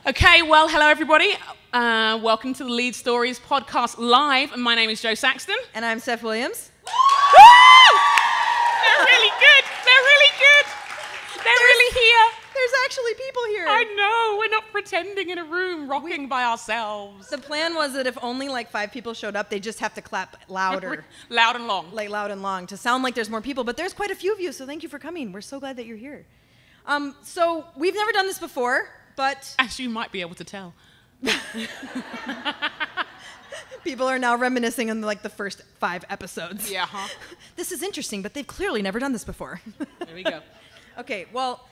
Okay, well, hello everybody. Welcome to the Lead Stories podcast live. And my name is Jo Saxton. And I'm Steph Williams. Woo! They're really good. They're really good. They're really here. There's actually people here. I know. We're not pretending in a room rocking by ourselves. The plan was that if only like 5 people showed up, they just have to clap louder. Loud and long. Like loud and long to sound like there's more people. But there's quite a few of you, so thank you for coming. We're so glad that you're here. So we've never done this before, but... As you might be able to tell. People are now reminiscing on like the first 5 episodes. Yeah, huh? This is interesting, but they've clearly never done this before. There we go. Okay, well,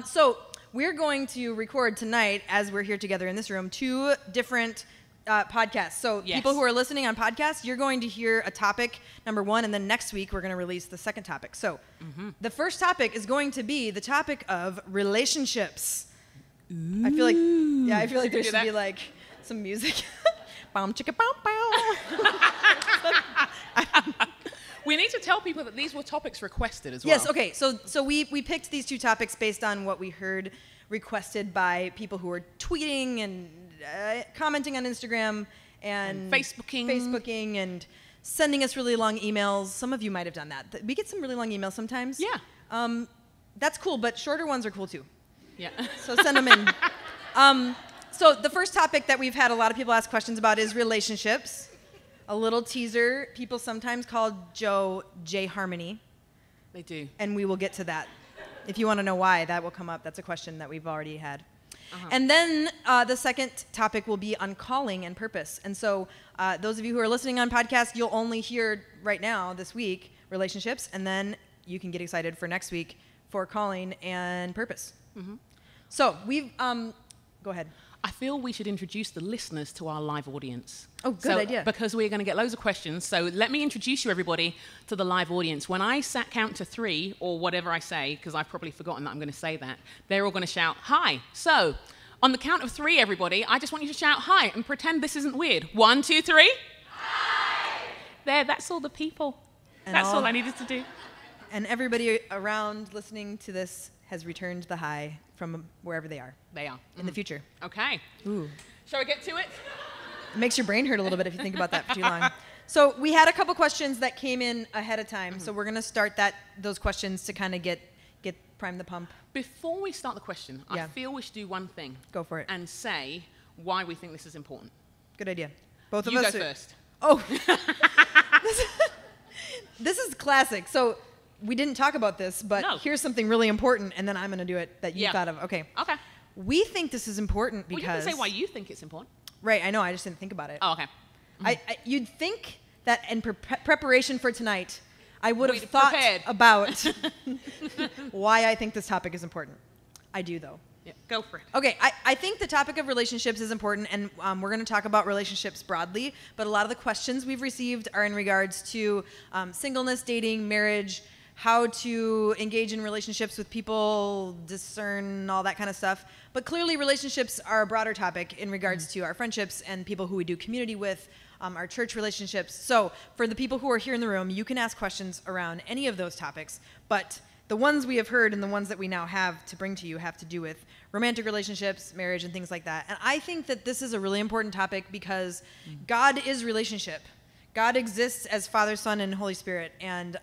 so we're going to record tonight, as we're here together in this room, 2 different podcasts. So yes. People who are listening on podcasts, you're going to hear a topic, number 1, and then next week we're going to release the second topic. So the first topic is going to be the topic of relationships. Ooh. I feel like there should be like some music. Boom, chicka, bow, bow. We need to tell people that these were topics requested as well. Yes, okay. So we picked these 2 topics based on what we heard requested by people who were tweeting and commenting on Instagram and Facebooking and sending us really long emails. Some of you might have done that. We get some really long emails sometimes. Yeah. That's cool, but shorter ones are cool too. Yeah. So send them in. So the first topic that we've had a lot of people ask questions about is relationships. A little teaser. People sometimes call Joe J Harmony. They do. And we will get to that. If you want to know why, that will come up. That's a question that we've already had. Uh-huh. And then the second topic will be on calling and purpose. And so those of you who are listening on podcasts, you'll only hear right now this week relationships, and then you can get excited for next week for calling and purpose. Mm-hmm. So we've go ahead. I feel we should introduce the listeners to our live audience. Oh, good idea. Because we're going to get loads of questions. So let me introduce you, everybody, to the live audience. When I count to 3, or whatever I say, because I've probably forgotten that I'm going to say that, they're all going to shout, hi. So on the count of 3, everybody, I just want you to shout hi and pretend this isn't weird. 1, 2, 3. Hi. There, that's all the people. And that's all I needed to do. And everybody around listening to this has returned the hi from wherever they are. They are. In the future. Okay. Ooh. Shall we get to it? It makes your brain hurt a little bit if you think about that for too long. So we had a couple questions that came in ahead of time. So we're going to start those questions to kind of get prime the pump. Before we start the question, Yeah. I feel we should do one thing. Go for it. And say why we think this is important. Good idea. Both of You us go first. Oh. This is classic. So we didn't talk about this, but here's something really important, and then I'm going to do it that you thought of. Okay. Okay. We think this is important because... Well, you can say why you think it's important. Right, I know. I just didn't think about it. Oh, okay. You'd think that in preparation for tonight, I would have We'd thought prepared. about why I think this topic is important. I do, though. Yeah, go for it. Okay, I think the topic of relationships is important, and we're going to talk about relationships broadly, but a lot of the questions we've received are in regards to singleness, dating, marriage, how to engage in relationships with people, discern, all that kind of stuff. But clearly relationships are a broader topic in regards to our friendships and people who we do community with, our church relationships. So for the people who are here in the room, you can ask questions around any of those topics, but the ones we have heard and the ones that we now have to bring to you have to do with romantic relationships, marriage, and things like that. And I think that this is a really important topic because God is relationship. God exists as Father, Son, and Holy Spirit, and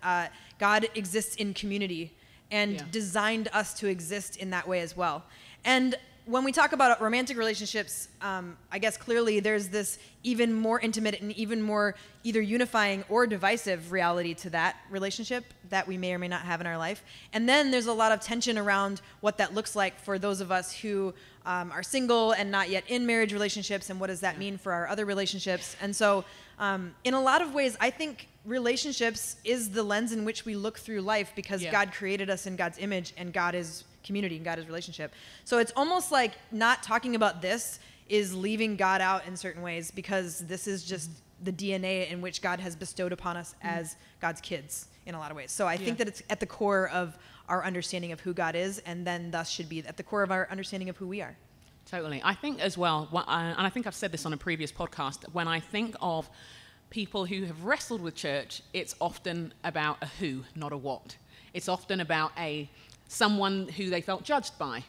God exists in community and designed us to exist in that way as well. And when we talk about romantic relationships, I guess clearly there's this even more intimate and even more either unifying or divisive reality to that relationship that we may or may not have in our life. And then there's a lot of tension around what that looks like for those of us who are single and not yet in marriage relationships, and what does that mean for our other relationships. And so in a lot of ways, I think relationships is the lens in which we look through life because God created us in God's image, and God is community and God is relationship. So it's almost like not talking about this is leaving God out in certain ways because this is just the DNA in which God has bestowed upon us as God's kids in a lot of ways. So I think that it's at the core of our understanding of who God is, and then thus should be at the core of our understanding of who we are. Totally. I think as well, and I think I've said this on a previous podcast, when I think of people who have wrestled with church, it's often about a who, not a what. It's often about someone who they felt judged by,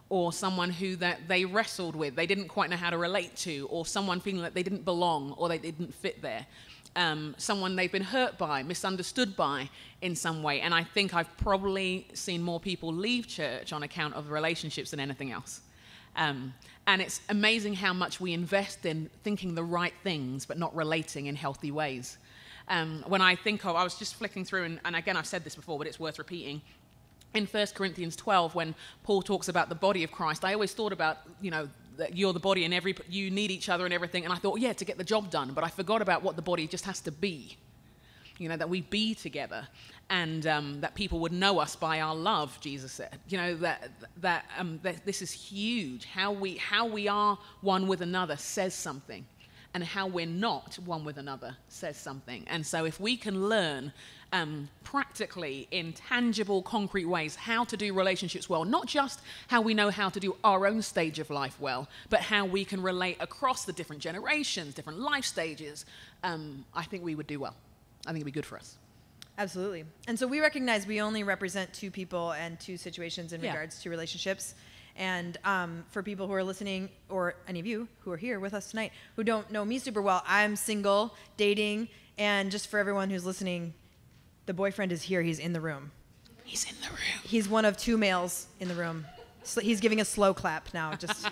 or someone who that they wrestled with, they didn't quite know how to relate to, or someone feeling like they didn't belong or they didn't fit there. Someone they've been hurt by, misunderstood by in some way. And I think I've probably seen more people leave church on account of relationships than anything else. And it's amazing how much we invest in thinking the right things but not relating in healthy ways. When I think of, I was just flicking through, and again, I've said this before, but it's worth repeating. In 1 Corinthians 12, when Paul talks about the body of Christ, I always thought about, that you're the body and you need each other and everything. And I thought, yeah, to get the job done. But I forgot about what the body just has to be. That we be together, and that people would know us by our love, Jesus said. That this is huge. How we are one with another says something. And how we're not one with another says something. And so if we can learn practically in tangible, concrete ways how to do relationships well, not just how we know how to do our own stage of life well, but how we can relate across the different generations, different life stages, I think we would do well. I think it'd be good for us. Absolutely. And so we recognize we only represent two people and two situations in regards to relationships. And for people who are listening, or any of you who are here with us tonight, who don't know me super well, I'm single, dating, and just for everyone who's listening, the boyfriend is here. He's in the room. He's in the room. He's one of two males in the room. So he's giving a slow clap now. Just,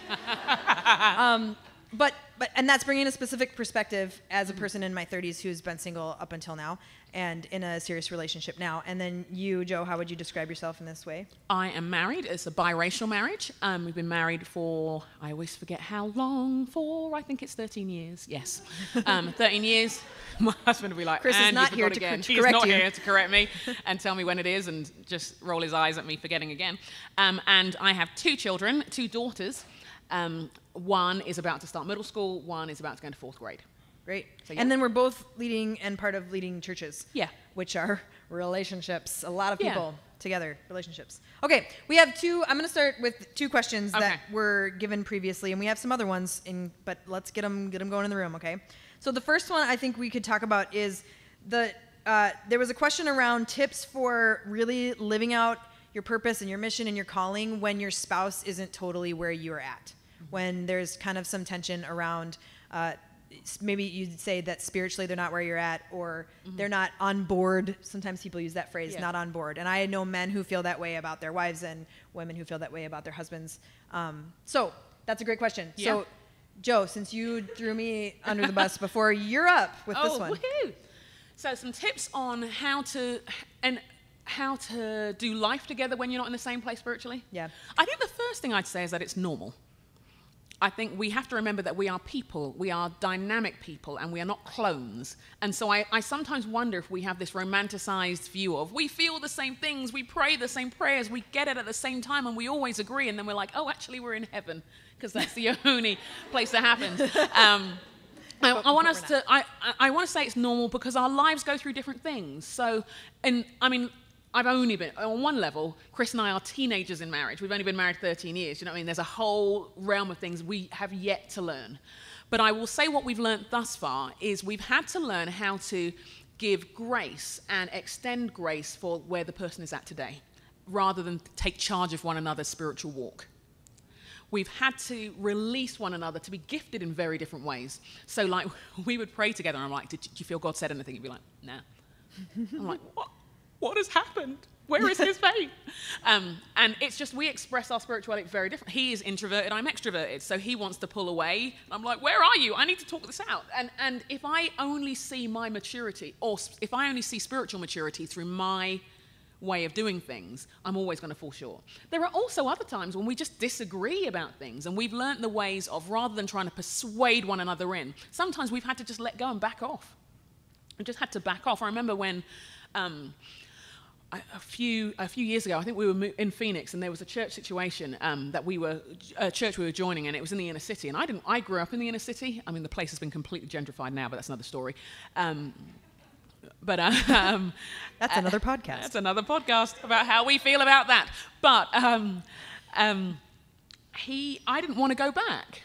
but and that's bringing a specific perspective as a person in my 30s who's been single up until now and in a serious relationship now. And then you, Joe, how would you describe yourself in this way? I am married. It's a biracial marriage. We've been married for, I always forget how long, for I think it's 13 years. Yes. 13 years. My husband will be like, Chris is not here to correct you. He's not here to correct me and tell me when it is and just roll his eyes at me forgetting again. And I have two children, two daughters. One is about to start middle school. One is about to go into 4th grade. Great. So, yeah. And then we're both leading and part of leading churches. Yeah. Which are relationships. A lot of people together, relationships. Okay, we have two. I'm going to start with two questions that were given previously, and we have some other ones, but let's get them going in the room, okay? So the first one I think we could talk about is there was a question around tips for really living out your purpose and your mission and your calling when your spouse isn't totally where you're at. When there's kind of some tension around, maybe you'd say that spiritually they're not where you're at, or they're not on board. Sometimes people use that phrase, not on board. And I know men who feel that way about their wives and women who feel that way about their husbands. So that's a great question. Yeah. So, Joe, since you threw me under the bus before, you're up with this one. Woohoo! So some tips on how to do life together when you're not in the same place spiritually. Yeah. I think the first thing I'd say is that it's normal. I think we have to remember that we are people, we are dynamic people, and we are not clones. And so I sometimes wonder if we have this romanticized view of we feel the same things, we pray the same prayers, we get it at the same time, and we always agree, and then we're like, oh, actually, we're in heaven, because that's the only place that happens. I want to say it's normal because our lives go through different things. So, I've only been, on one level, Chris and I are teenagers in marriage. We've only been married 13 years. You know what I mean? There's a whole realm of things we have yet to learn. But I will say what we've learned thus far is we've had to learn how to give grace and extend grace for where the person is at today, rather than take charge of one another's spiritual walk. We've had to release one another to be gifted in very different ways. So, like, we would pray together, and I'm like, did you feel God said anything? You'd be like, no. I'm like, what? What has happened? Where is his faith? And it's just we express our spirituality very different. He is introverted, I'm extroverted. So he wants to pull away. I'm like, where are you? I need to talk this out. And if I only see my maturity, or if I only see spiritual maturity through my way of doing things, I'm always going to fall short. There are also other times when we just disagree about things, and we've learned the ways of, rather than trying to persuade one another in, sometimes we've had to just let go and back off. We just had to back off. I remember when a few years ago, I think we were in Phoenix, and there was a church situation a church we were joining, and it was in the inner city. And I grew up in the inner city. I mean, the place has been completely gentrified now, but that's another story. That's another podcast. That's another podcast about how we feel about that. But I didn't want to go back.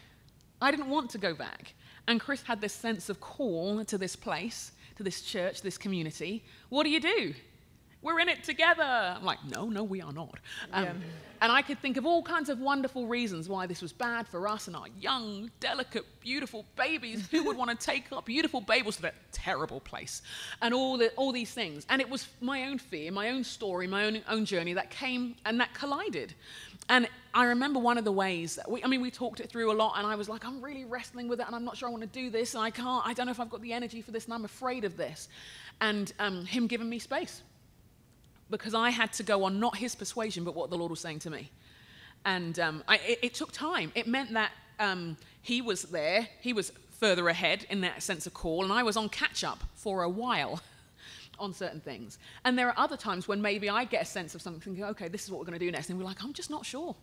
I didn't want to go back. And Chris had this sense of call to this place, to this church, this community. What do? we're in it together. I'm like, no, we are not. And I could think of all kinds of wonderful reasons why this was bad for us and our young, delicate, beautiful babies. Who would want to take our beautiful babies to that terrible place? And all these things. And it was my own fear, my own story, my own journey that came and that collided. And I remember one of the ways that we talked it through a lot, and I was like, I'm really wrestling with it, and I'm not sure I want to do this, and I don't know if I've got the energy for this, and I'm afraid of this. And him giving me space, because I had to go on not his persuasion, but what the Lord was saying to me. And it took time. It meant that he was there, he was further ahead in that sense of call, and I was on catch-up for a while on certain things. And there are other times when maybe I get a sense of something, thinking, okay, this is what we're going to do next, and we're like, I'm just not sure.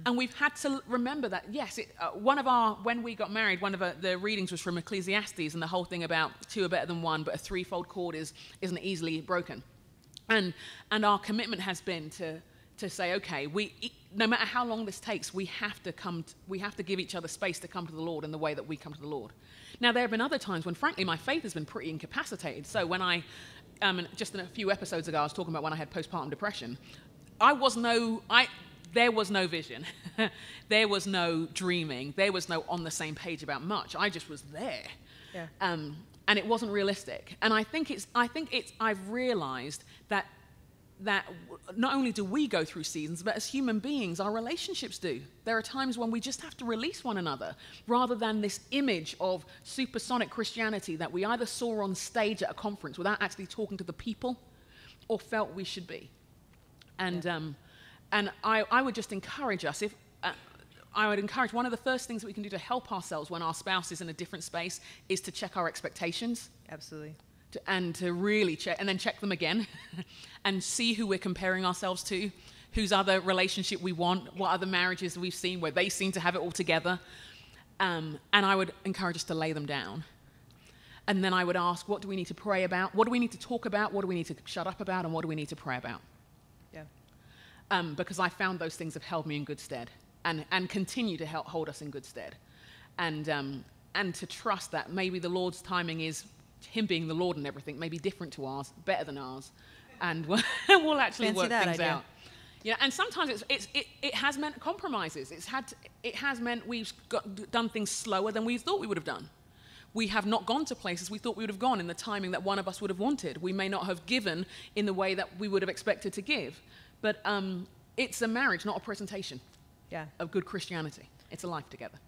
And we've had to remember that, yes, when we got married, one of the readings was from Ecclesiastes, and the whole thing about two are better than one, but a threefold cord isn't easily broken. And our commitment has been to say, okay, no matter how long this takes, we have to give each other space to come to the Lord in the way that we come to the Lord. Now, there have been other times when, frankly, my faith has been pretty incapacitated. So when just in a few episodes ago, I was talking about when I had postpartum depression. There was no vision. There was no dreaming. There was no on the same page about much. I just was there. Yeah. And it wasn't realistic. And I've realized that not only do we go through seasons, but as human beings, our relationships do. There are times when we just have to release one another, rather than this image of supersonic Christianity that we either saw on stage at a conference without actually talking to the people, or felt we should be. And I would just encourage us, I would encourage one of the first things that we can do to help ourselves when our spouse is in a different space is to check our expectations. Absolutely. And to really check, and then check them again, and see who we're comparing ourselves to, whose other relationship we want, what other marriages we've seen where they seem to have it all together. And I would encourage us to lay them down. And then I would ask, what do we need to pray about? What do we need to talk about? What do we need to shut up about? And what do we need to pray about? Yeah. Because I found those things have held me in good stead, and continue to hold us in good stead. And to trust that maybe the Lord's timing is him being the Lord and everything may be different to ours, better than ours, and we'll actually work things out. Yeah, and sometimes it has meant compromises. It has meant we've done things slower than we thought we would have done. We have not gone to places we thought we would have gone in the timing that one of us would have wanted. We may not have given in the way that we would have expected to give, but it's a marriage, not a presentation. Yeah. Of good Christianity. It's a life together.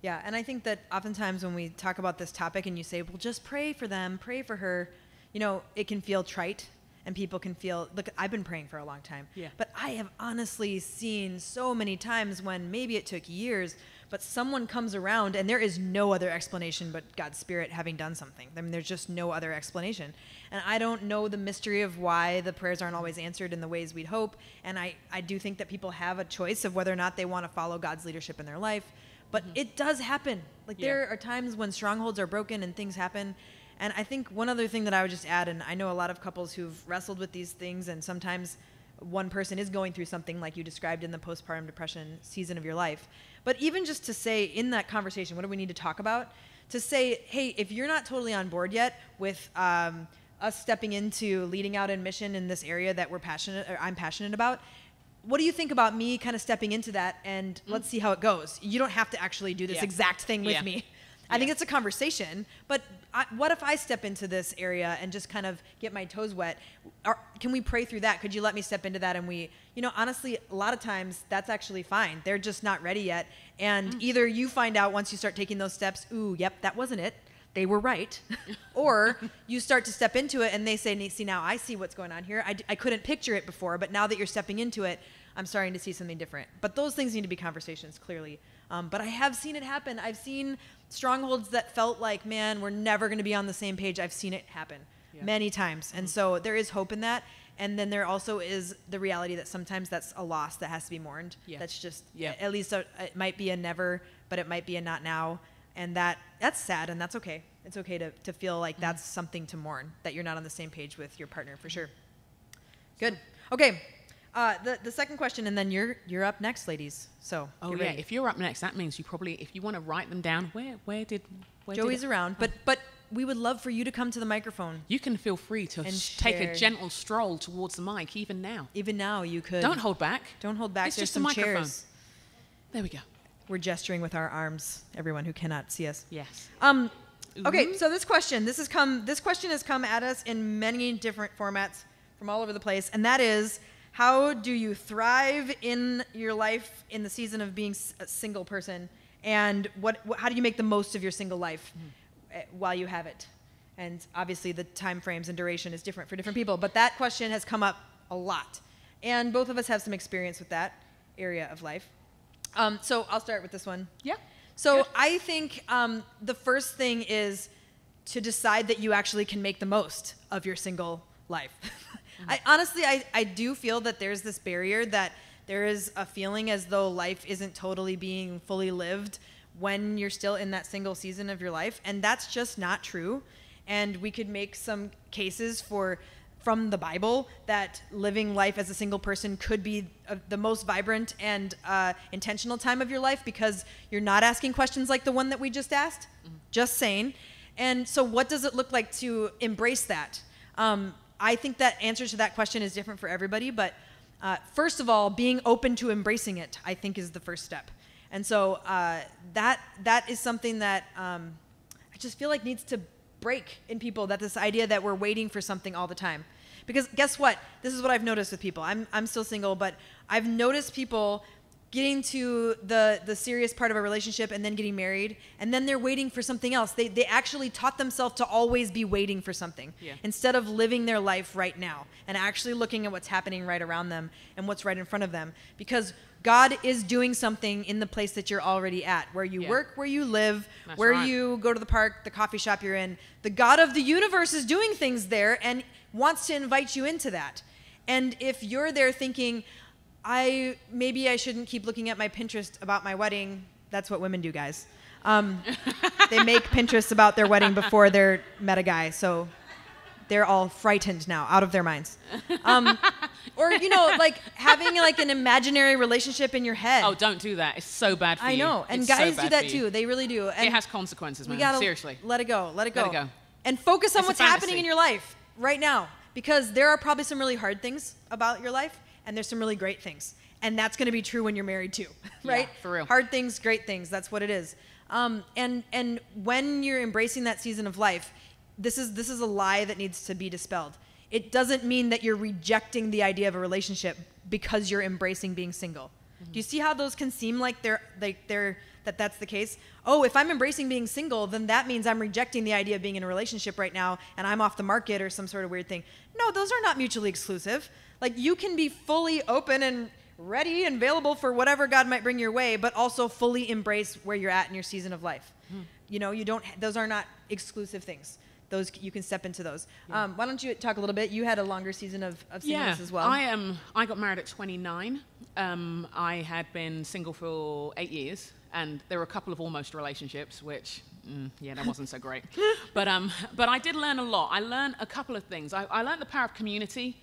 Yeah, and I think that oftentimes when we talk about this topic and you say, well, just pray for them, pray for her, it can feel trite, and people can feel, look, I've been praying for a long time. Yeah. But I have honestly seen so many times when maybe it took years, but someone comes around and there is no other explanation but God's Spirit having done something. I mean, there's just no other explanation. And I don't know the mystery of why the prayers aren't always answered in the ways we'd hope. And I do think that people have a choice of whether or not they want to follow God's leadership in their life. But it does happen. There are times when strongholds are broken and things happen. And I think one other thing that I would just add, and I know a lot of couples who've wrestled with these things, and sometimes one person is going through something like you described in the postpartum depression season of your life. But even just to say in that conversation, what do we need to talk about? To say, hey, if you're not totally on board yet with us stepping into leading out in mission in this area that I'm passionate about, what do you think about me kind of stepping into that, and let's see how it goes? You don't have to actually do this exact thing with me. I think it's a conversation, but what if I step into this area and just kind of get my toes wet? Can we pray through that? Could you let me step into that? And honestly, a lot of times that's actually fine. They're just not ready yet. And either you find out once you start taking those steps, ooh, yep, that wasn't it. They were right. Or you start to step into it and they say, see, now I see what's going on here. I couldn't picture it before, but now that you're stepping into it, I'm starting to see something different. But those things need to be conversations, clearly. But I have seen it happen. I've seen strongholds that felt like, man, we're never going to be on the same page. I've seen it happen many times. And so there is hope in that. And then there also is the reality that sometimes that's a loss that has to be mourned. Yeah. That's just, at least it might be a never, but it might be a not now. And that's sad, and that's okay. It's okay to feel like that's something to mourn, that you're not on the same page with your partner, for sure. Good. Okay. The second question, and then you're up next, ladies. So if you're up next, that means you probably, if you want to write them down, where did Joey's around, but we would love for you to come to the microphone. You can feel free to take a gentle stroll towards the mic, even now. Even now, you could. Don't hold back. Don't hold back. It's There's just a some microphone. chairs. There we go. We're gesturing with our arms, everyone who cannot see us. Yes. Okay, so this question has come at us in many different formats from all over the place, and that is, how do you thrive in your life in the season of being a single person, and how do you make the most of your single life while you have it? And obviously the time frames and duration is different for different people, but that question has come up a lot, and both of us have some experience with that area of life. So I'll start with this one. Yeah. So Good. I think the first thing is to decide that you actually can make the most of your single life. I do feel that there's this barrier, that there is a feeling as though life isn't totally being fully lived when you're still in that single season of your life, and that's just not true. And we could make some cases from the Bible that living life as a single person could be the most vibrant and intentional time of your life, because you're not asking questions like the one that we just asked. Just saying. And so what does it look like to embrace that? I think that answer to that question is different for everybody, but first of all, being open to embracing it, I think, is the first step. And so that is something that I just feel like needs to break in people, that this idea that we're waiting for something all the time. Because guess what? This is what I've noticed with people. I'm still single, but I've noticed people getting to the serious part of a relationship and then getting married, and then they're waiting for something else. They actually taught themselves to always be waiting for something, instead of living their life right now and actually looking at what's happening right around them and what's right in front of them. Because God is doing something in the place that you're already at, where you work, where you live, where you go to the park, the coffee shop you're in. The God of the universe is doing things there and wants to invite you into that. And if you're there thinking, maybe I shouldn't keep looking at my Pinterest about my wedding. That's what women do, guys. They make Pinterest about their wedding before they're met a guy, so they're all frightened now, out of their minds. Or, like having like an imaginary relationship in your head. Oh, don't do that. It's so bad for you. I know, and it's guys so do that too. They really do. And it has consequences, man. we gotta Seriously. Let it go. Let it go. Let it go. And focus on It's a what's happening fantasy. in your life right now, because there are probably some really hard things about your life, and there's some really great things. And that's going to be true when you're married too, right? Yeah, for real. Hard things, great things. That's what it is. And when you're embracing that season of life, this is a lie that needs to be dispelled. It doesn't mean that you're rejecting the idea of a relationship because you're embracing being single. Do you see how those can seem like that's the case? Oh, if I'm embracing being single, then that means I'm rejecting the idea of being in a relationship right now and I'm off the market or some sort of weird thing. No, those are not mutually exclusive. Like, you can be fully open and ready and available for whatever God might bring your way, but also fully embrace where you're at in your season of life. Those are not exclusive things. Those, you can step into those. Why don't you talk a little bit? You had a longer season of singleness as well. I got married at 29. I had been single for 8 years, and there were a couple of almost relationships, which, that wasn't so great. But I did learn a lot. I learned a couple of things. I learned the power of community.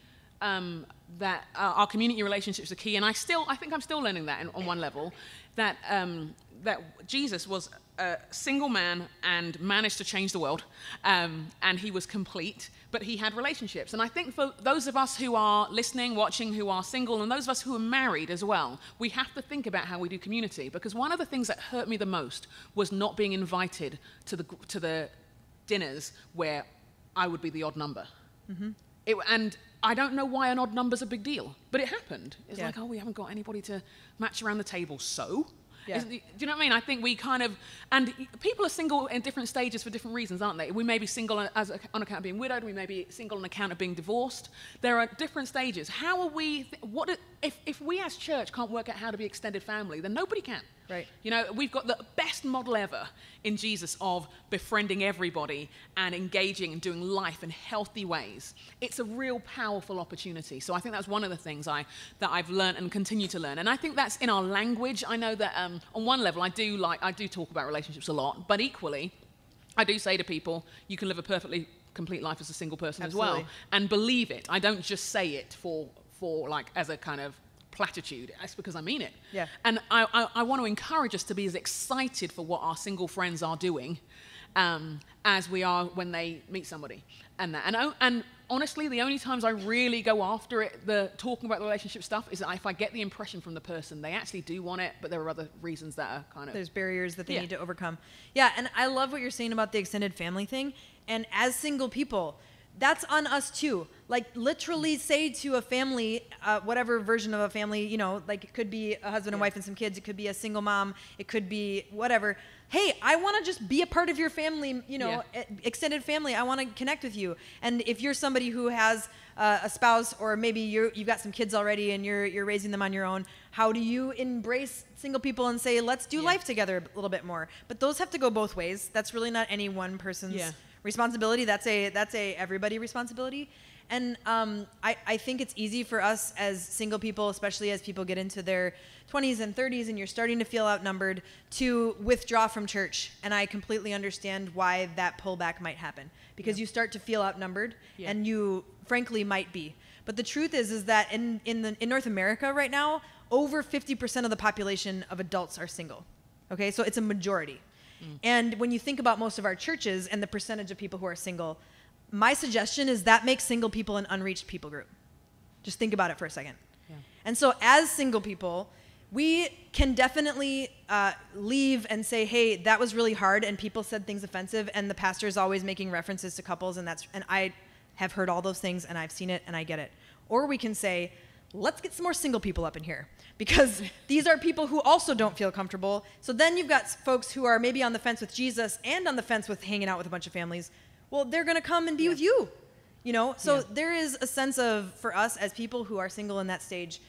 That our community relationships are key, and I think I'm still learning that on one level. That Jesus was a single man and managed to change the world, and he was complete, but he had relationships. And I think for those of us who are listening, watching, who are single, and those of us who are married as well, we have to think about how we do community, because one of the things that hurt me the most was not being invited to the dinners where I would be the odd number. And I don't know why an odd number's a big deal, but it happened. It's like, we haven't got anybody to match around the table, so? Yeah. Do you know what I mean? I think we and people are single in different stages for different reasons, aren't they? We may be single on account of being widowed, we may be single on account of being divorced. There are different stages. How are we, if we as church can't work out how to be extended family, then nobody can. Right. We've got the best model ever in Jesus of befriending everybody and engaging and doing life in healthy ways. It's a real powerful opportunity. So I think that's one of the things that I've learned and continue to learn. And I think that's in our language. I know that on one level I do talk about relationships a lot, but equally I do say to people, you can live a perfectly complete life as a single person as well, and believe it. I don't just say it for like as a kind of platitude. That's because I mean it. Yeah. And I want to encourage us to be as excited for what our single friends are doing as we are when they meet somebody. And honestly, the only times I really go after it, talking about the relationship stuff, is if I get the impression from the person they actually do want it, but there are other reasons that are kind of... There's barriers that they need to overcome. Yeah, and I love what you're saying about the extended family thing. And as single people, that's on us too. Like, literally say to a family, whatever version of a family, you know, like it could be a husband and wife and some kids. It could be a single mom. It could be whatever. Hey, I want to just be a part of your family, you know, extended family. I want to connect with you. And if you're somebody who has a spouse, or maybe you've got some kids already and you're raising them on your own, how do you embrace single people and say, let's do life together a little bit more? But those have to go both ways. That's really not any one person's responsibility. That's a everybody responsibility. And I think it's easy for us as single people, especially as people get into their 20s and 30s and you're starting to feel outnumbered, to withdraw from church. And I completely understand why that pullback might happen, because you start to feel outnumbered, and you frankly might be. But the truth is that in North America right now, over 50% of the population of adults are single. Okay, so it's a majority. And when you think about most of our churches and the percentage of people who are single, my suggestion is that makes single people an unreached people group. Just think about it for a second. And so as single people, we can definitely leave and say, hey, that was really hard, and people said things offensive, and the pastor is always making references to couples, and I have heard all those things, and I've seen it, and I get it. Or we can say, let's get some more single people up in here, because these are people who also don't feel comfortable. So then you've got folks who are maybe on the fence with Jesus and on the fence with hanging out with a bunch of families. Well, they're going to come and be with you, you know? So there is a sense of, for us as people who are single in that stage,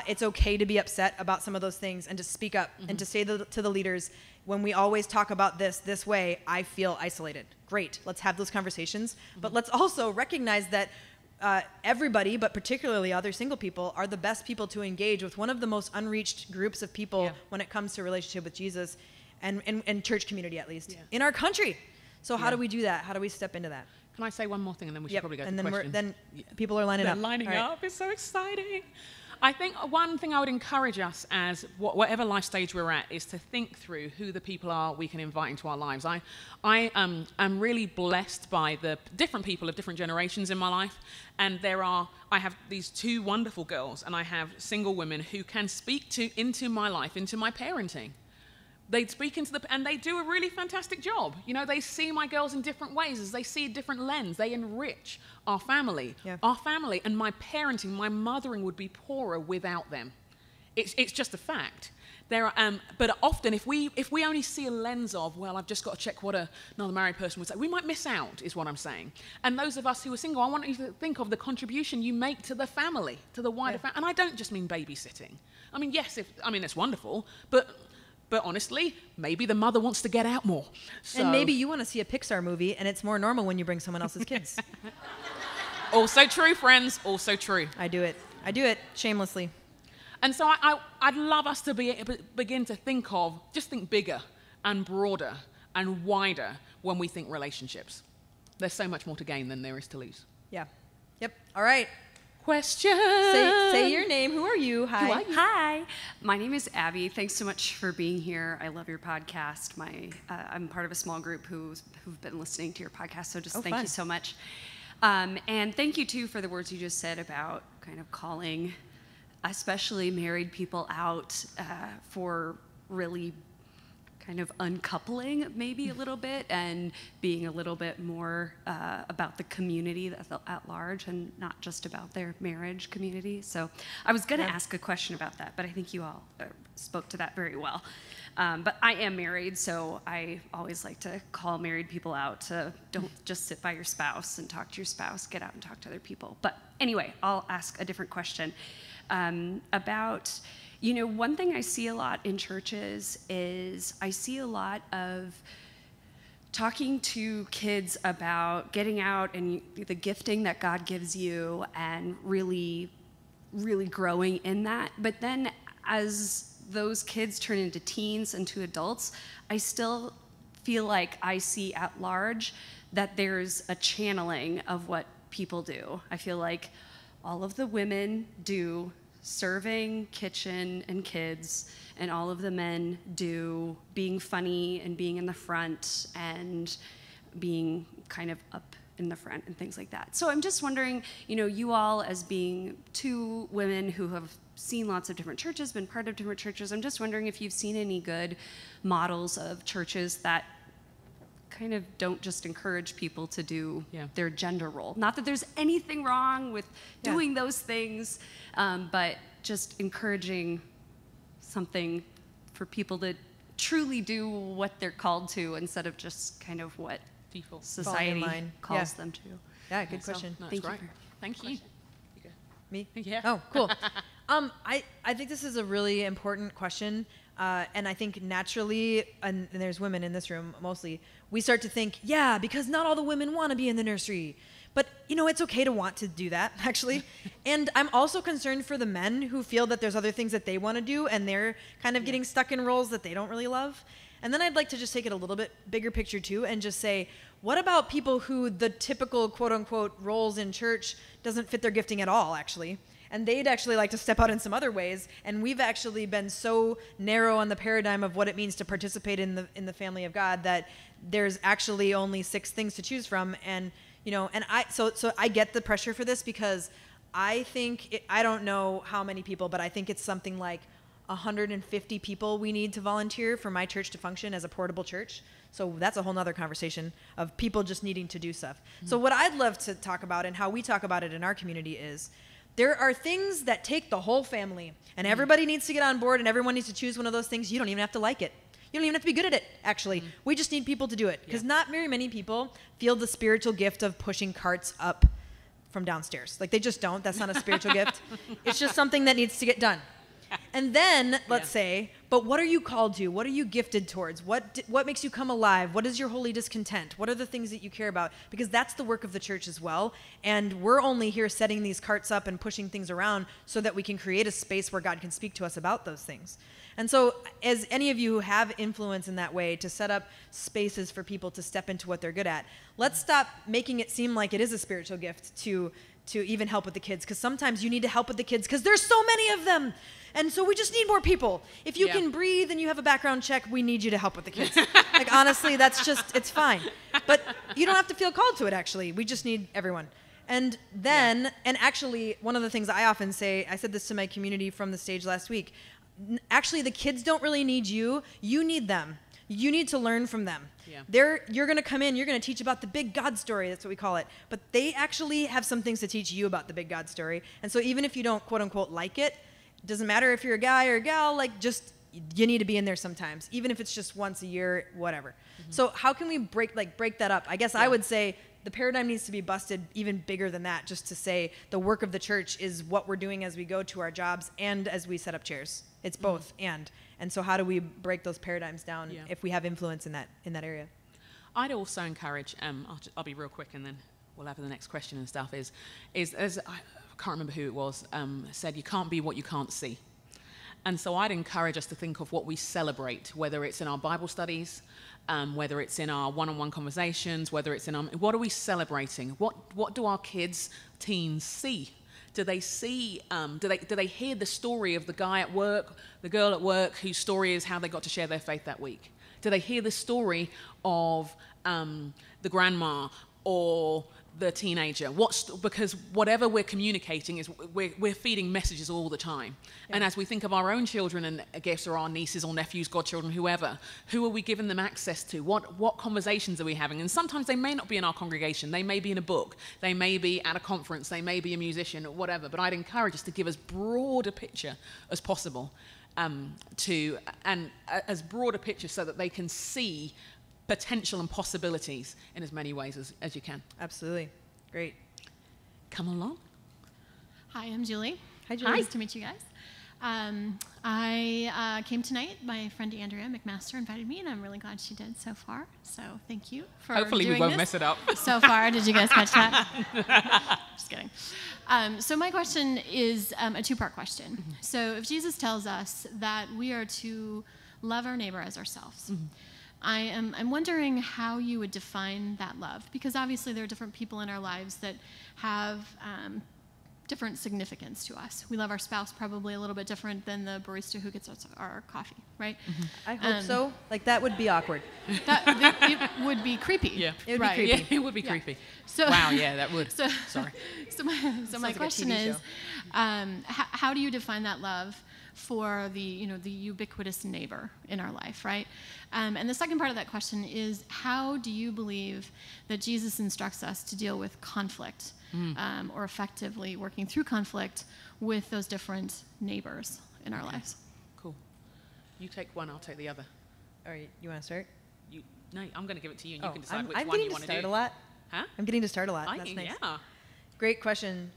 it's okay to be upset about some of those things and to speak up and to say to the leaders, when we always talk about this way, I feel isolated. Great, let's have those conversations. But let's also recognize that everybody, but particularly other single people, are the best people to engage with one of the most unreached groups of people when it comes to relationship with Jesus and church community, at least, in our country. So how do we do that? How do we step into that? Can I say one more thing, and then we should probably go to the question? Then people are lining up. They're lining up. It's so exciting. I think one thing I would encourage us, as whatever life stage we're at, is to think through who the people are we can invite into our lives. I am really blessed by the different people of different generations in my life, and I have these two wonderful girls, and I have single women who can speak into my life, into my parenting. They speak and they do a really fantastic job. You know, they see my girls in different ways, as they see a different lens. They enrich our family. Our family and my parenting, my mothering would be poorer without them. It's just a fact. But often, if we only see a lens of, well, I've just got to check what another married person would say, we might miss out, is what I'm saying. And those of us who are single, I want you to think of the contribution you make to the family, to the wider family. And I don't just mean babysitting. I mean, yes, it's wonderful, but honestly, maybe the mother wants to get out more. So. And maybe you want to see a Pixar movie, and it's more normal when you bring someone else's kids. Also true, friends. Also true. I do it shamelessly. And so I'd love us to begin to think bigger and broader and wider when we think relationships. There's so much more to gain than there is to lose. Yeah. Yep. All right. Question. Say your name. Who are you? Hi. Who are you? Hi. My name is Abby. Thanks so much for being here. I love your podcast. I'm part of a small group who've been listening to your podcast, so just thank you so much. And thank you, too, for the words you just said about kind of calling especially married people out for really kind of uncoupling maybe a little bit and being a little bit more about the community at large and not just about their marriage community. So I was going to ask a question about that, but I think you all spoke to that very well. But I am married, so I always like to call married people out to don't just sit by your spouse and talk to your spouse, get out and talk to other people. But anyway, I'll ask a different question about... You know, one thing I see a lot in churches is I see a lot of talking to kids about getting out and the gifting that God gives you and really, really growing in that. But then as those kids turn into teens and to adults, I still feel like I see at large that there's a channeling of what people do. I feel like all of the women do serving kitchen and kids, and all of the men do being funny and being in the front and being kind of up in the front and things like that. So I'm just wondering, you all as being two women who have seen lots of different churches, been part of different churches, I'm just wondering if you've seen any good models of churches that kind of don't just encourage people to do their gender role. Not that there's anything wrong with doing those things, but just encouraging something for people to truly do what they're called to instead of just kind of what default society calls them to. Yeah, good question. No, Thank you. Thank you. Me? Yeah. Oh, cool. I think this is a really important question. And I think naturally, and there's women in this room mostly, we start to think, because not all the women want to be in the nursery. But, it's okay to want to do that, actually. And I'm also concerned for the men who feel that there's other things that they want to do, and they're kind of getting stuck in roles that they don't really love. And then I'd like to just take it a little bit bigger picture, too, and just say, what about people who the typical, quote-unquote, roles in church doesn't fit their gifting at all, actually? And they'd actually like to step out in some other ways. And we've actually been so narrow on the paradigm of what it means to participate in the family of God that there's actually only 6 things to choose from. And so I get the pressure for this because I think I don't know how many people, but I think it's something like 150 people we need to volunteer for my church to function as a portable church. So that's a whole nother conversation of people just needing to do stuff. Mm-hmm. So what I'd love to talk about and how we talk about it in our community is there are things that take the whole family, and everybody needs to get on board, and everyone needs to choose one of those things. You don't even have to like it. You don't even have to be good at it, actually. We just need people to do it, because not very many people feel the spiritual gift of pushing carts up from downstairs. Like, they just don't. That's not a spiritual gift. It's just something that needs to get done. And then, let's say, but what are you called to? What are you gifted towards? What makes you come alive? What is your holy discontent? What are the things that you care about? Because that's the work of the church as well. And we're only here setting these carts up and pushing things around so that we can create a space where God can speak to us about those things. And so, as any of you who have influence in that way to set up spaces for people to step into what they're good at, let's stop making it seem like it is a spiritual gift to even help with the kids, because sometimes you need to help with the kids because there's so many of them. And so we just need more people. If you can breathe and you have a background check, we need you to help with the kids. Like, honestly, it's fine. But you don't have to feel called to it, actually. We just need everyone. And then, and actually, one of the things I often say, I said this to my community from the stage last week, actually, the kids don't really need you. You need them. You need to learn from them. Yeah. You're going to come in, you're going to teach about the big God story, that's what we call it. But they actually have some things to teach you about the big God story. And so even if you don't, quote unquote, like it, doesn't matter if you're a guy or a gal, like, just, you need to be in there sometimes, even if it's just once a year, whatever. Mm-hmm. So how can we break that up? I guess I would say the paradigm needs to be busted even bigger than that, just to say the work of the church is what we're doing as we go to our jobs and as we set up chairs. It's both and so how do we break those paradigms down if we have influence in that area? I'd also encourage, I'll be real quick and then we'll have the next question and stuff, is as I can't remember who it was, said you can't be what you can't see. And so I'd encourage us to think of what we celebrate, whether it's in our Bible studies, whether it's in our one-on-one conversations, whether it's in our, what are we celebrating? What do our kids, teens see? Do they see, do they hear the story of the guy at work, the girl at work, whose story is how they got to share their faith that week? Do they hear the story of the grandma or the teenager? Because whatever we're communicating is we're feeding messages all the time. Yeah. And as we think of our own children and gifts, or our nieces or nephews, godchildren, whoever, who are we giving them access to? What conversations are we having? And sometimes they may not be in our congregation. They may be in a book. They may be at a conference. They may be a musician or whatever. But I'd encourage us to give as broad a picture as possible, as broad a picture so that they can see potential and possibilities in as many ways as you can. Absolutely. Great. Come along. Hi, I'm Julie. Hi, Julie. Nice to meet you guys. I came tonight. My friend Andrea McMaster invited me, and I'm really glad she did so far. So thank you for Hopefully doing we won't this mess it up. so far. Did you guys catch that? Just kidding. So my question is a two-part question. Mm-hmm. So if Jesus tells us that we are to love our neighbor as ourselves, mm-hmm. I'm wondering how you would define that love, because obviously there are different people in our lives that have different significance to us. We love our spouse probably a little bit different than the barista who gets us our coffee, right? Mm-hmm. I hope so. Like, that would be awkward. It would be creepy. Yeah. It would be creepy. Yeah, it would be creepy. So, wow, yeah, that would. Sorry. So my question is, how do you define that love for the ubiquitous neighbor in our life, right? And the second part of that question is, how do you believe that Jesus instructs us to deal with conflict, or effectively working through conflict with those different neighbors in our lives? Cool. You take one, I'll take the other. All right, you want to start? No, I'm going to give it to you, and you can decide which I'm one you getting want to to do. start a lot. Huh? I'm getting to start a lot. Are That's you? nice. Yeah. Great question.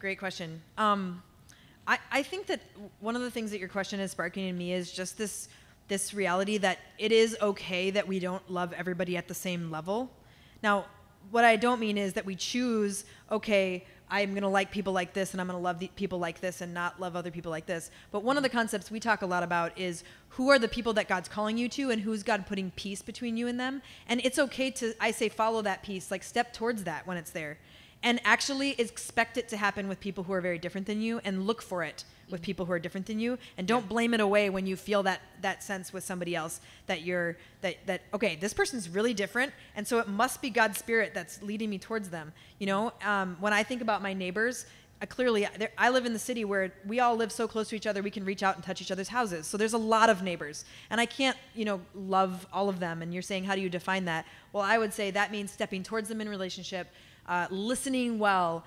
I think that one of the things that your question is sparking in me is just this reality that it is okay that we don't love everybody at the same level. Now, what I don't mean is that we choose, okay, I'm going to like people like this, and I'm going to love people like this and not love other people like this. But one of the concepts we talk a lot about is who are the people that God's calling you to, and who's God putting peace between you and them. And it's okay to, I say, follow that peace, like step towards that when it's there. And actually expect it to happen with people who are very different than you, and look for it with people who are different than you, and don't blame it away when you feel that sense with somebody else that okay, this person's really different, and so it must be God's Spirit that's leading me towards them. When I think about my neighbors, clearly I live in the city where we all live so close to each other we can reach out and touch each other's houses. So there's a lot of neighbors, and I can't love all of them. And you're saying, how do you define that? Well, I would say that means stepping towards them in relationship, listening well,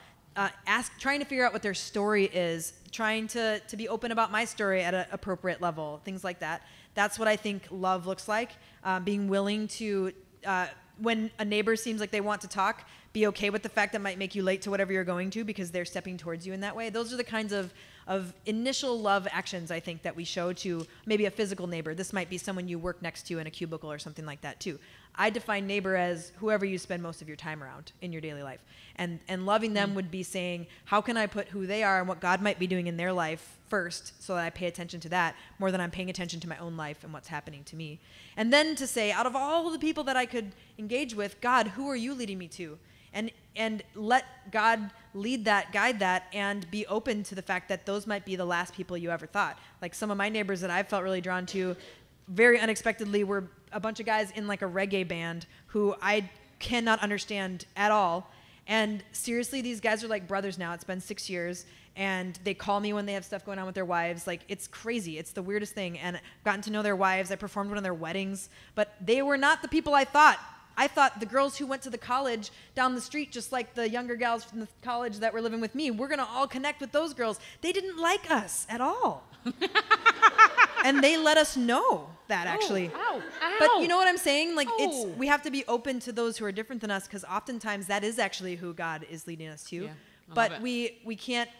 trying to figure out what their story is, trying to be open about my story at an appropriate level, things like that. That's what I think love looks like. Being willing to, when a neighbor seems like they want to talk, be okay with the fact that might make you late to whatever you're going to because they're stepping towards you in that way. Those are the kinds of initial love actions, I think, that we show to maybe a physical neighbor. This might be someone you work next to in a cubicle or something like that too. I define neighbor as whoever you spend most of your time around in your daily life. And loving them would be saying, how can I put who they are and what God might be doing in their life first so that I pay attention to that more than I'm paying attention to my own life and what's happening to me. And then to say, out of all the people that I could engage with, God, who are you leading me to? And let God lead that, guide that, and be open to the fact that those might be the last people you ever thought. Like some of my neighbors that I felt really drawn to, very unexpectedly, were a bunch of guys in like a reggae band who I cannot understand at all. And seriously, these guys are like brothers now. It's been 6 years. And they call me when they have stuff going on with their wives. Like, it's crazy. It's the weirdest thing. And I've gotten to know their wives. I performed one of their weddings. But they were not the people I thought. I thought the girls who went to the college down the street, just like the younger gals from the college that were living with me, we're going to all connect with those girls. They didn't like us at all. And they let us know that, actually. Ow. But you know what I'm saying? Like, we have to be open to those who are different than us, because oftentimes that is actually who God is leading us to. Yeah, but we can't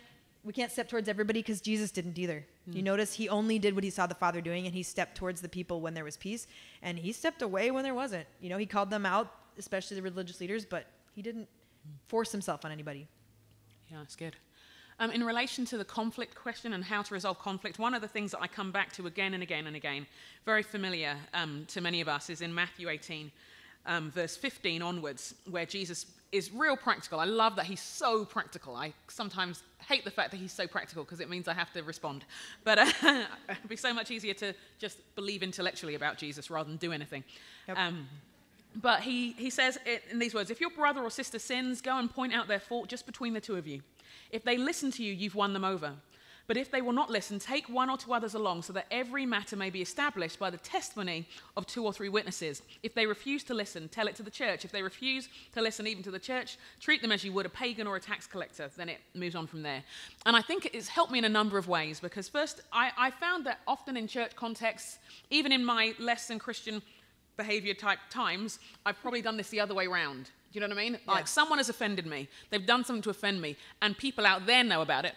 step towards everybody, because Jesus didn't either. You notice he only did what he saw the Father doing, and he stepped towards the people when there was peace, and he stepped away when there wasn't. He called them out, especially the religious leaders, but he didn't force himself on anybody. Yeah, it's good. In relation to the conflict question and how to resolve conflict, one of the things that I come back to again and again and again, very familiar to many of us, is in Matthew 18, verse 15 onwards, where Jesus is real practical. I love that he's so practical. I sometimes hate the fact that he's so practical, because it means I have to respond. But it'd be so much easier to just believe intellectually about Jesus rather than do anything. Yep. But he says in these words, if your brother or sister sins, go and point out their fault just between the two of you. If they listen to you, you've won them over. But if they will not listen, take one or two others along, so that every matter may be established by the testimony of 2 or 3 witnesses. If they refuse to listen, tell it to the church. If they refuse to listen even to the church, treat them as you would a pagan or a tax collector. Then it moves on from there. And I think it's helped me in a number of ways, because first, I found that often in church contexts, even in my less than Christian behavior type times, I've probably done this the other way around. Do you know what I mean? Yeah. Like, someone has offended me. They've done something to offend me, and people out there know about it.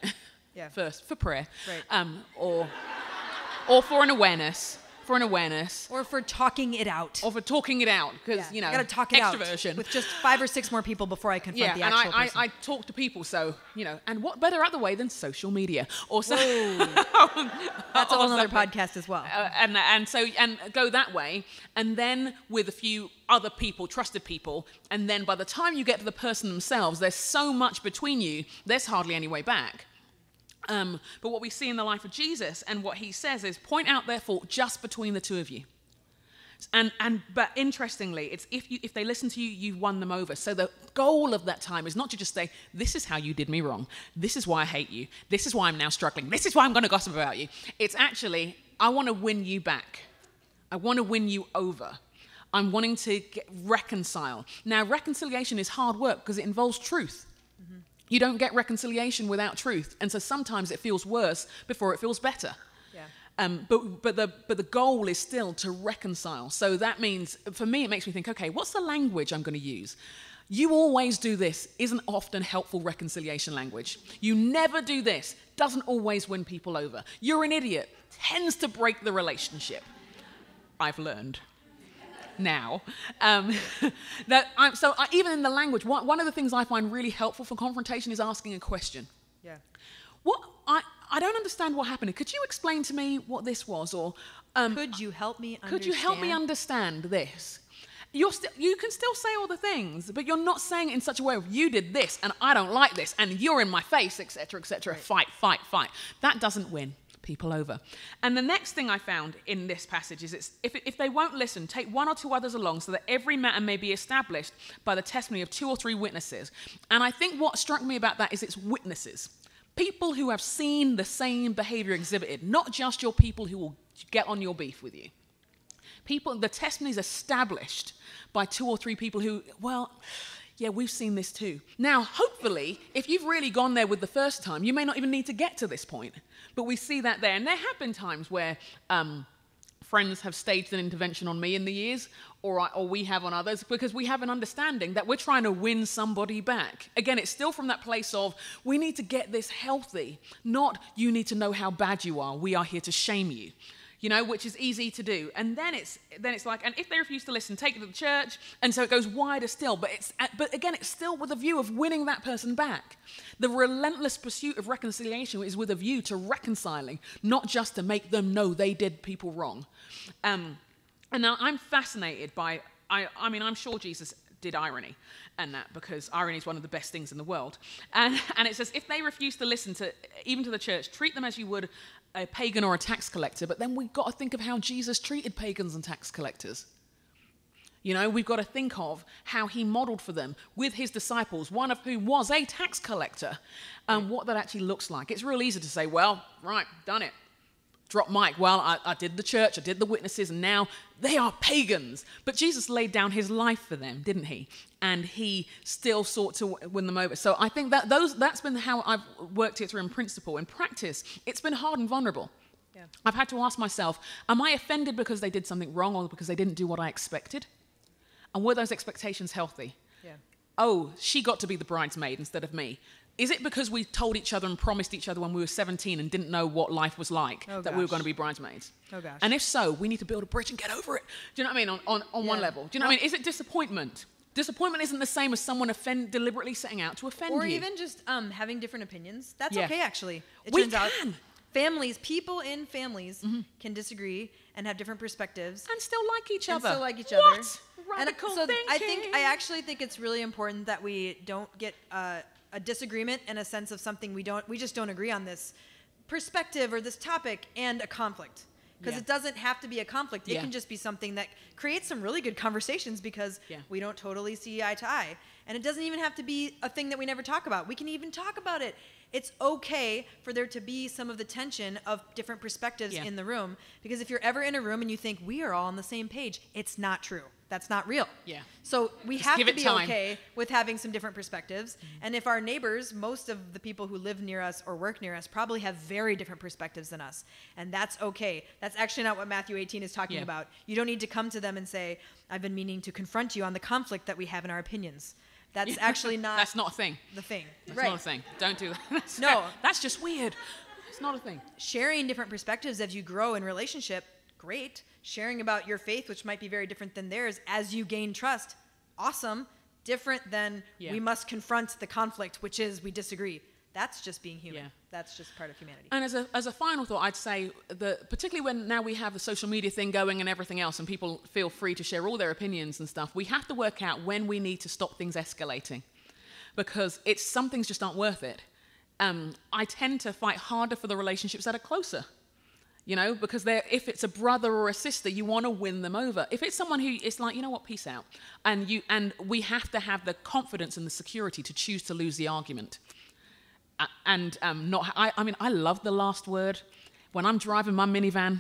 Yeah. First, for prayer. Right. Or for an awareness. Or for talking it out. Because, I got to talk it extroversion. Out with just 5 or 6 more people before I confront the actual person. I talk to people, so, and what better other way than social media? Or so. That's a whole other podcast as well. And go that way, and then with a few other people, trusted people, and then by the time you get to the person themselves, there's so much between you, there's hardly any way back. But what we see in the life of Jesus and what he says is, point out their fault just between the two of you. But interestingly, it's if they listen to you, you've won them over. So the goal of that time is not to just say, this is how you did me wrong. This is why I hate you. This is why I'm now struggling. This is why I'm going to gossip about you. It's actually, I want to win you back. I want to win you over. I'm wanting to reconcile. Now, reconciliation is hard work because it involves truth. Mm-hmm. You don't get reconciliation without truth. And so sometimes it feels worse before it feels better. But the goal is still to reconcile. So that means, for me, it makes me think, okay, what's the language I'm going to use? You always do this isn't often helpful reconciliation language. You never do this doesn't always win people over. You're an idiot tends to break the relationship. I've learned now. Even in the language, one of the things I find really helpful for confrontation is asking a question. Yeah. I don't understand what happened. Could you explain to me what this was? Or could you help me understand? Could you help me understand this? You can still say all the things, but you're not saying it in such a way of, you did this, and I don't like this, and you're in my face, etc., etc. Right. Fight. That doesn't win people over. And the next thing I found in this passage is if they won't listen, take one or two others along so that every matter may be established by the testimony of 2 or 3 witnesses. And I think what struck me about that is it's witnesses. People who have seen the same behavior exhibited, not just your people who will get on your beef with you. The testimony is established by 2 or 3 people who, well, yeah, we've seen this too. Now, hopefully, if you've really gone there with the first time, you may not even need to get to this point. But we see that there. And there have been times where friends have staged an intervention on me in the years, or we have on others, because we have an understanding that we're trying to win somebody back. Again, it's still from that place of, we need to get this healthy, not you need to know how bad you are. We are here to shame you. Which is easy to do. And then it's like, and if they refuse to listen, take it to the church. And so it goes wider still. But again, it's still with a view of winning that person back. The relentless pursuit of reconciliation is with a view to reconciling, not just to make them know they did people wrong. And now I'm fascinated by, I'm sure Jesus did irony and that, because irony is one of the best things in the world. And it says, if they refuse to listen even to the church, treat them as you would a pagan or a tax collector. But then we've got to think of how Jesus treated pagans and tax collectors. We've got to think of how he modeled for them with his disciples, one of whom was a tax collector, and what that actually looks like. It's real easy to say, well, right, done it. Drop mic. Well, I did the church, I did the witnesses, and now they are pagans. But Jesus laid down his life for them, didn't he? And he still sought to win them over. So I think that's been how I've worked it through in principle. In practice, it's been hard and vulnerable. Yeah. I've had to ask myself, am I offended because they did something wrong or because they didn't do what I expected? And were those expectations healthy? Yeah. Oh, she got to be the bridesmaid instead of me. Is it because we told each other and promised each other when we were 17 and didn't know what life was like that we were going to be bridesmaids? Oh, gosh. And if so, we need to build a bridge and get over it. Do you know what I mean? On one level. Do you know what I mean? Is it disappointment? Disappointment isn't the same as someone deliberately setting out to offend you. Or even just having different opinions. That's okay, actually. It turns out people in families can disagree and have different perspectives. And still like each other. What? Radical thinking. I actually think it's really important that we don't get a disagreement in a sense of something we just don't agree on this perspective or this topic, and a conflict. Because it doesn't have to be a conflict. It can just be something that creates some really good conversations because we don't totally see eye to eye. And it doesn't even have to be a thing that we never talk about. We can even talk about it. It's okay for there to be some of the tension of different perspectives in the room. Because if you're ever in a room and you think we are all on the same page, it's not true. That's not real. Yeah. So we have to be okay with having some different perspectives. Mm-hmm. And if our neighbors, most of the people who live near us or work near us, probably have very different perspectives than us. And that's okay. That's actually not what Matthew 18 is talking about. You don't need to come to them and say, I've been meaning to confront you on the conflict that we have in our opinions. That's actually not... That's not a thing. The thing. That's not a thing. Don't do that. That's just weird. It's not a thing. Sharing different perspectives as you grow in relationship, great. Sharing about your faith, which might be very different than theirs, as you gain trust, awesome. Different than we must confront the conflict, which is we disagree. That's just being human. Yeah. That's just part of humanity. And as a final thought, I'd say that particularly when now we have the social media thing going and everything else, and people feel free to share all their opinions and stuff, we have to work out when we need to stop things escalating, because some things just aren't worth it. I tend to fight harder for the relationships that are closer. You know, because if it's a brother or a sister, you want to win them over. If it's someone who it's like, you know what, peace out. And we have to have the confidence and the security to choose to lose the argument. I love the last word. When I'm driving my minivan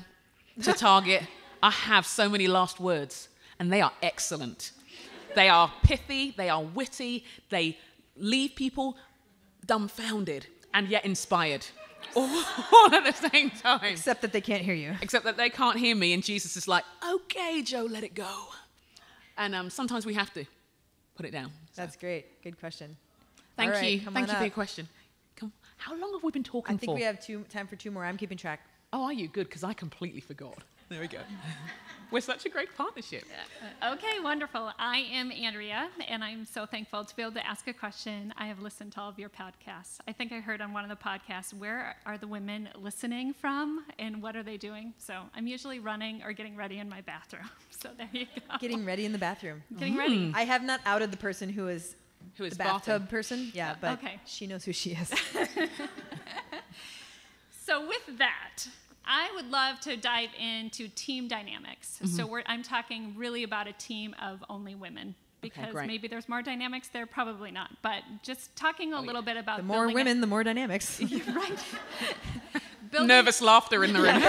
to Target, I have so many last words, and they are excellent. They are pithy, they are witty, they leave people dumbfounded and yet inspired. All at the same time. Except that they can't hear you. Except that they can't hear me, and Jesus is like, okay, Joe, let it go. And sometimes we have to put it down. So. That's great. Good question. Thank right, you. Thank you up. for your question. How long have we been talking for? I think we have time for 2 more. I'm keeping track. Oh, are you? Good, because I completely forgot. There we go. We're such a great partnership. Okay, wonderful. I am Andrea, and I'm so thankful to be able to ask a question. I have listened to all of your podcasts. I think I heard on one of the podcasts, where are the women listening from, and what are they doing? So I'm usually running or getting ready in my bathroom. So there you go. Getting ready in the bathroom. Getting ready. I have not outed the person who is the bathtub person. Yeah, but okay. She knows who she is. So with that, I would love to dive into team dynamics. Mm-hmm. So I'm talking really about a team of only women, because maybe there's more dynamics there, probably not. But just talking a little bit about the more women, the more dynamics. Right. Nervous laughter in the room.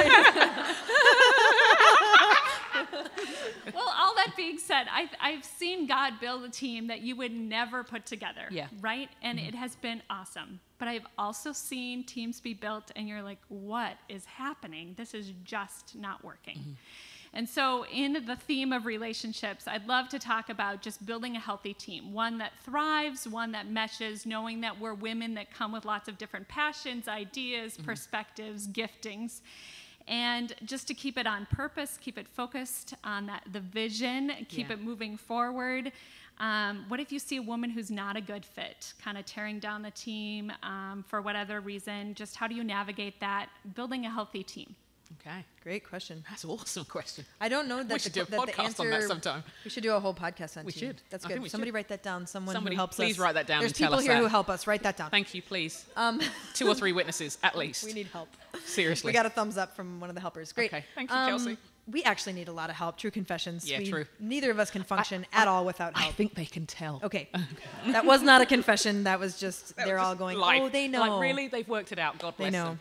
Well, all that being said, I've seen God build a team that you would never put together, right? And it has been awesome. But I've also seen teams be built, and you're like, what is happening? This is just not working. Mm-hmm. And so in the theme of relationships, I'd love to talk about just building a healthy team, one that thrives, one that meshes, knowing that we're women that come with lots of different passions, ideas, perspectives, giftings. And just to keep it on purpose, keep it focused on the vision, keep it moving forward. What if you see a woman who's not a good fit, kind of tearing down the team for whatever reason? Just how do you navigate that? Building a healthy team. Okay. Great question. That's an awesome question. I don't know that we should do a podcast on that sometime. We should do a whole podcast on We team. should. That's I good. think we Somebody should. write that down. Somebody who helps please us. write that down. There's and tell people us here that. who help us. Write that down. Thank you, please. 2 or 3 witnesses, at least. We need help. Seriously. We got a thumbs up from one of the helpers. Great. Okay. Thank you, Kelsey. We actually need a lot of help. True confessions. Yeah, true. Neither of us can function at all without help. I think they can tell. Okay. That was not a confession. That was just, they're all going, life. Oh, they know. Like, really? They've worked it out. God bless them.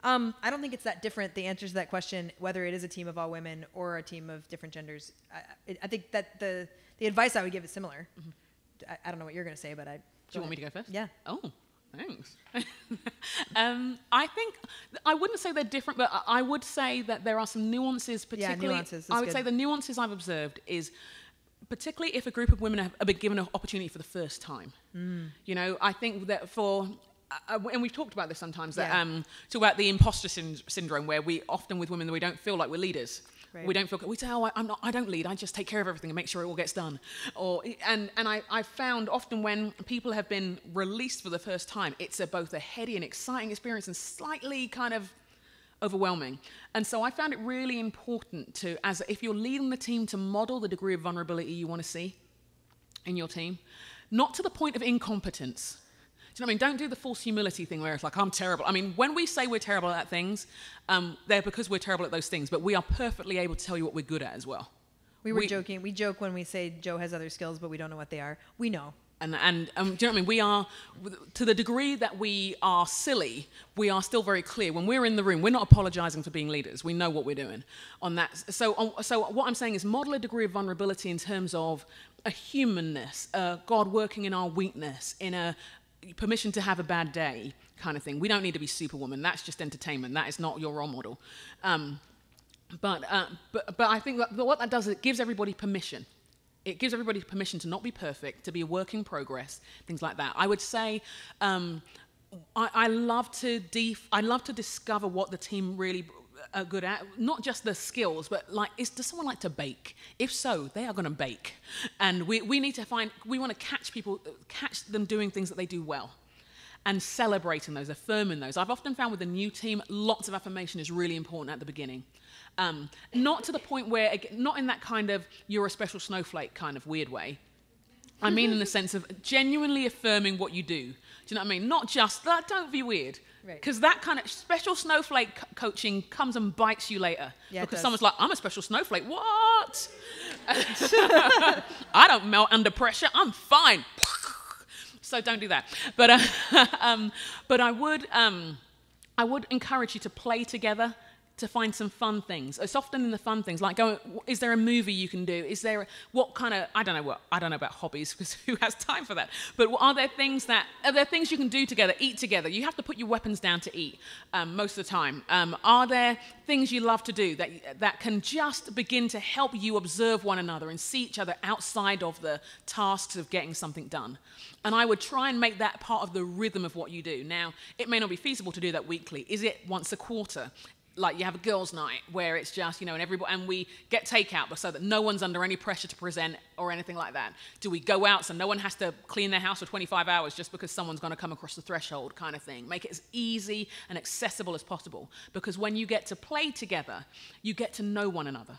I don't think it's that different, the answer to that question, whether it is a team of all women or a team of different genders. I think that the advice I would give is similar. Mm-hmm. I don't know what you're going to say, but do you want me to go first? Yeah. Oh, thanks. I think, I wouldn't say they're different, but I would say that there are some nuances, particularly. Yeah, nuances. I would say the nuances I've observed is, particularly if a group of women have been given an opportunity for the first time. Mm. You know, I think that and we've talked about this sometimes, that talk about the imposter syndrome, where we often with women, we don't feel like we're leaders. Right. We don't feel. We say, "Oh, I don't lead. I just take care of everything and make sure it all gets done." And I found often when people have been released for the first time, it's both a heady and exciting experience and slightly kind of overwhelming. And so I found it really important if you're leading the team, to model the degree of vulnerability you want to see in your team, not to the point of incompetence. Do you know what I mean? Don't do the false humility thing where it's like, I'm terrible. I mean, when we say we're terrible at things, they're because we're terrible at those things, but we are perfectly able to tell you what we're good at as well. We were joking. We joke when we say Joe has other skills, but we don't know what they are. We know. And do you know what I mean? We are, to the degree that we are silly, we are still very clear. When we're in the room, we're not apologizing for being leaders. We know what we're doing on that. So what I'm saying is model a degree of vulnerability in terms of a humanness, God working in our weakness, in a permission to have a bad day kind of thing. We don't need to be Superwoman. That's just entertainment. That is not your role model. But I think that what that does is it gives everybody permission. It gives everybody permission to not be perfect, to be a work in progress, things like that. I would say I love to discover what the team really are good at, not just the skills, but does someone like to bake? If so, they are going to bake. And we want to catch them doing things that they do well and celebrating those, affirming those. I've often found with a new team, lots of affirmation is really important at the beginning. Not to the point where, not in that kind of you're a special snowflake kind of weird way, I mean in the sense of genuinely affirming what you do. Do you know what I mean? Not just, don't be weird. Because that kind of special snowflake coaching comes and bites you later. Yeah, because someone's like, I'm a special snowflake. What? I don't melt under pressure. I'm fine. So don't do that. But I would encourage you to play together, to find some fun things. It's often in the fun things, like is there a movie you can do? Is there, I don't know about hobbies, because who has time for that? But are there things you can do together, eat together? You have to put your weapons down to eat most of the time. Are there things you love to do that can just begin to help you observe one another and see each other outside of the tasks of getting something done? And I would try and make that part of the rhythm of what you do. Now, it may not be feasible to do that weekly. Is it once a quarter? Like you have a girls' night where it's just, and we get takeout so that no one's under any pressure to present or anything like that. Do we go out so no one has to clean their house for 25 hours just because someone's going to come across the threshold kind of thing? Make it as easy and accessible as possible. Because when you get to play together, you get to know one another.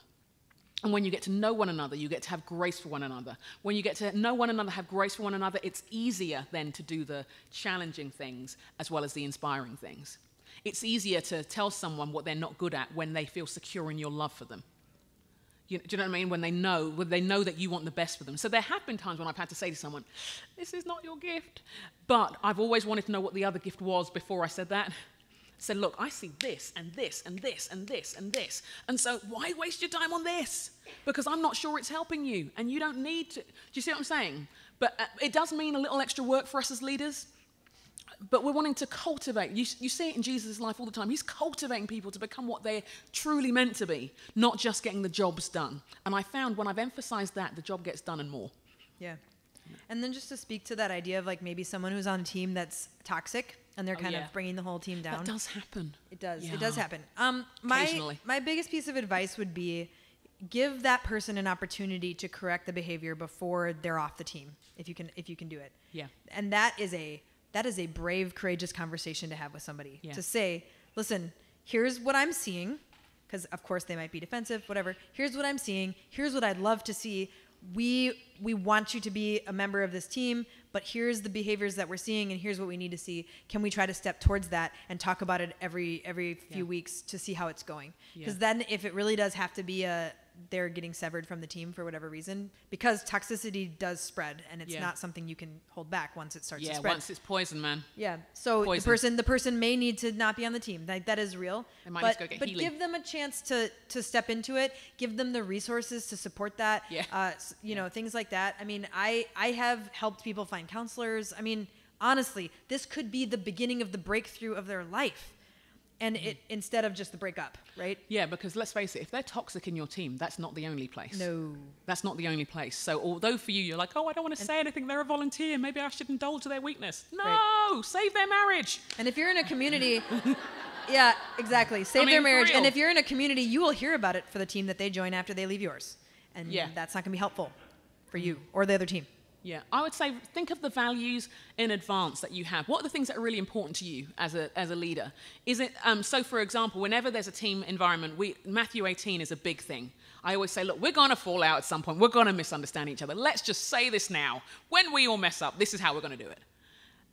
And when you get to know one another, you get to have grace for one another. When you get to know one another, have grace for one another, it's easier then to do the challenging things as well as the inspiring things. It's easier to tell someone what they're not good at when they feel secure in your love for them. Do you know what I mean? When they know that you want the best for them. So there have been times when I've had to say to someone, this is not your gift. But I've always wanted to know what the other gift was before I said that. I said, look, I see this and this and this and this and this. And so why waste your time on this? Because I'm not sure it's helping you and you don't need to. Do you see what I'm saying? But it does mean a little extra work for us as leaders. But we're wanting to cultivate. You see it in Jesus' life all the time. He's cultivating people to become what they're truly meant to be, not just getting the jobs done. And I found when I've emphasized that, the job gets done and more. Yeah. And then just to speak to that idea of like maybe someone who's on a team that's toxic and they're kind of bringing the whole team down. That does happen. It does. Yeah. It does happen. Occasionally. My biggest piece of advice would be give that person an opportunity to correct the behavior before they're off the team, if you can do it. Yeah. And that is a brave, courageous conversation to have with somebody. Yeah. To say, listen, here's what I'm seeing, because of course they might be defensive, whatever. Here's what I'm seeing. Here's what I'd love to see. We want you to be a member of this team, but here's the behaviors that we're seeing, and here's what we need to see. Can we try to step towards that and talk about it every few weeks to see how it's going? Because then if it really does have to be they're getting severed from the team for whatever reason, because toxicity does spread, and it's not something you can hold back once it starts to spread. Yeah, once it's poison, man. Yeah, so the person may need to not be on the team. That is real. They might need to go get but healing. Give them a chance to step into it. Give them the resources to support that. Yeah. Things like that. I mean, I have helped people find counselors. I mean, honestly, this could be the beginning of the breakthrough of their life. And it instead of just the breakup, right? Yeah, because let's face it, if they're toxic in your team, that's not the only place. No. That's not the only place. So although for you, you're like, oh, I don't want to say anything, they're a volunteer, maybe I should indulge their weakness. No, right. Save their marriage. And if you're in a community, yeah, exactly, save their marriage. And if you're in a community, you will hear about it for the team that they join after they leave yours. And that's not going to be helpful for you or the other team. Yeah, I would say think of the values in advance that you have. What are the things that are really important to you as a leader? Is it so? For example, whenever there's a team environment, Matthew 18 is a big thing. I always say, look, we're going to fall out at some point. We're going to misunderstand each other. Let's just say this now. When we all mess up, this is how we're going to do it,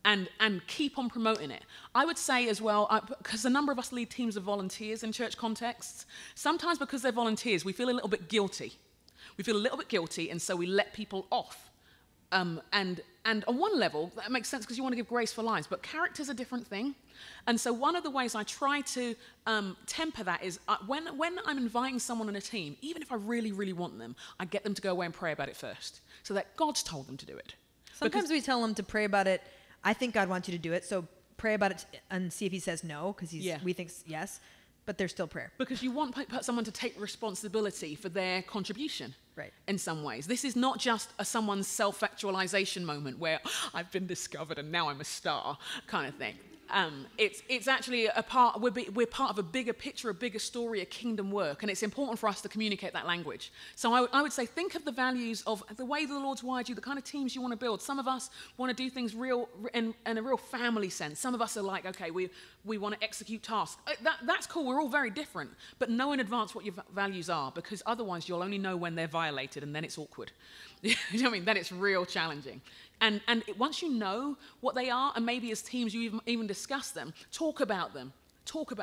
and keep on promoting it. I would say as well, because a number of us lead teams of volunteers in church contexts. Sometimes because they're volunteers, we feel a little bit guilty. And so we let people off. And on one level, that makes sense because you want to give grace for lives, but character's a different thing. And so one of the ways I try to temper that is when I'm inviting someone on a team, even if I really, really want them, I get them to go away and pray about it first, so that God's told them to do it. Sometimes we tell them to pray about it. I think God wants you to do it, so pray about it and see if he says no, because we think yes, but there's still prayer. Because you want someone to take responsibility for their contribution. Right. In some ways. This is not just someone's self-actualization moment where I've been discovered and now I'm a star kind of thing. It's actually a part. We're part of a bigger picture, a bigger story, a kingdom work, and it's important for us to communicate that language. So I would say, think of the values of the way the Lord's wired you, the kind of teams you want to build. Some of us want to do things real in a real family sense. Some of us are like, okay, we want to execute tasks. That's cool. We're all very different, but know in advance what your values are, because otherwise you'll only know when they're violated, and then it's awkward. You know what I mean? Then it's real challenging. And once you know what they are, and maybe as teams you even discuss them, talk about them.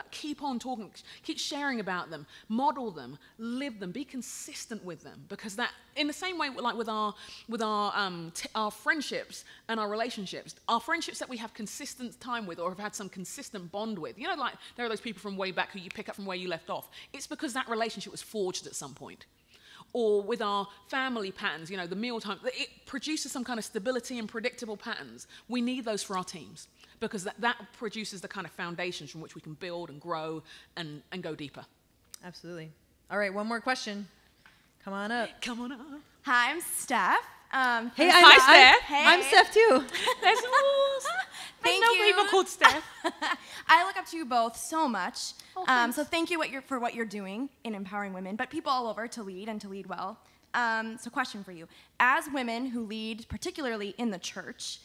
Keep on talking, keep sharing about them, model them, live them, be consistent with them, because that, in the same way, like with our friendships and our relationships, our friendships that we have consistent time with or have had some consistent bond with, you know, like there are those people from way back who you pick up from where you left off. It's because that relationship was forged at some point. Or with our family patterns, you know, the mealtime, it produces some kind of stability and predictable patterns. We need those for our teams, because that produces the kind of foundations from which we can build and grow and go deeper. Absolutely. All right, one more question. Come on up. Hi, I'm Steph. Hey, Hi, Steph. Hey. I'm Steph too. There's rules. Thank There's you. no people called Steph. I look up to you both so much. Oh, so thank you for what you're doing in empowering women, but people all over to lead and to lead well. So question for you. As women who lead, particularly in the church,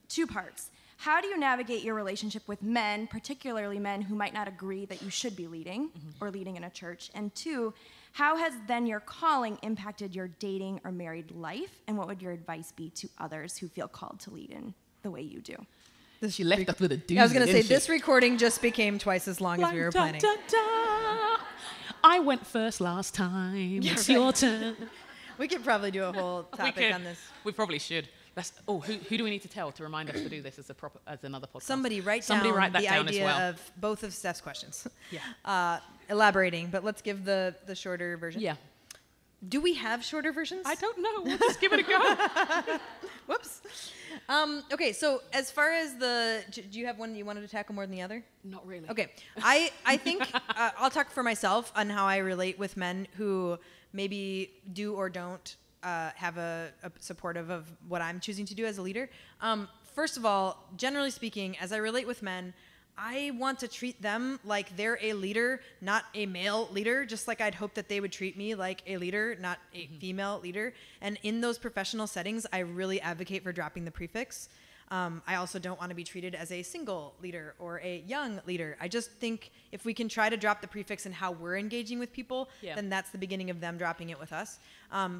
2 parts. How do you navigate your relationship with men, particularly men who might not agree that you should be leading or leading in a church? And 2, how has then your calling impacted your dating or married life? And what would your advice be to others who feel called to lead in the way you do? She left us with a doozy. I was going to say, didn't this she? recording just became twice as long as we were planning. I went first last time. It's your turn. We could probably do a whole topic on this. We probably should. Who do we need to tell to remind us to do this as another podcast? Somebody write that the down idea as well. of both of Steph's questions. Yeah. Elaborating, but let's give the shorter version. Yeah. Do we have shorter versions? I don't know. We'll just give it a go. Whoops. Okay, so as far as do you have one that you wanted to tackle more than the other? Not really. Okay. I think I'll talk for myself on how I relate with men who maybe do or don't have a supportive of what I'm choosing to do as a leader. First of all, generally speaking, as I relate with men, I want to treat them like they're a leader, not a male leader, just like I'd hope that they would treat me like a leader, not a female leader. And in those professional settings, I really advocate for dropping the prefix. I also don't want to be treated as a single leader or a young leader. I just think if we can try to drop the prefix in how we're engaging with people, then that's the beginning of them dropping it with us.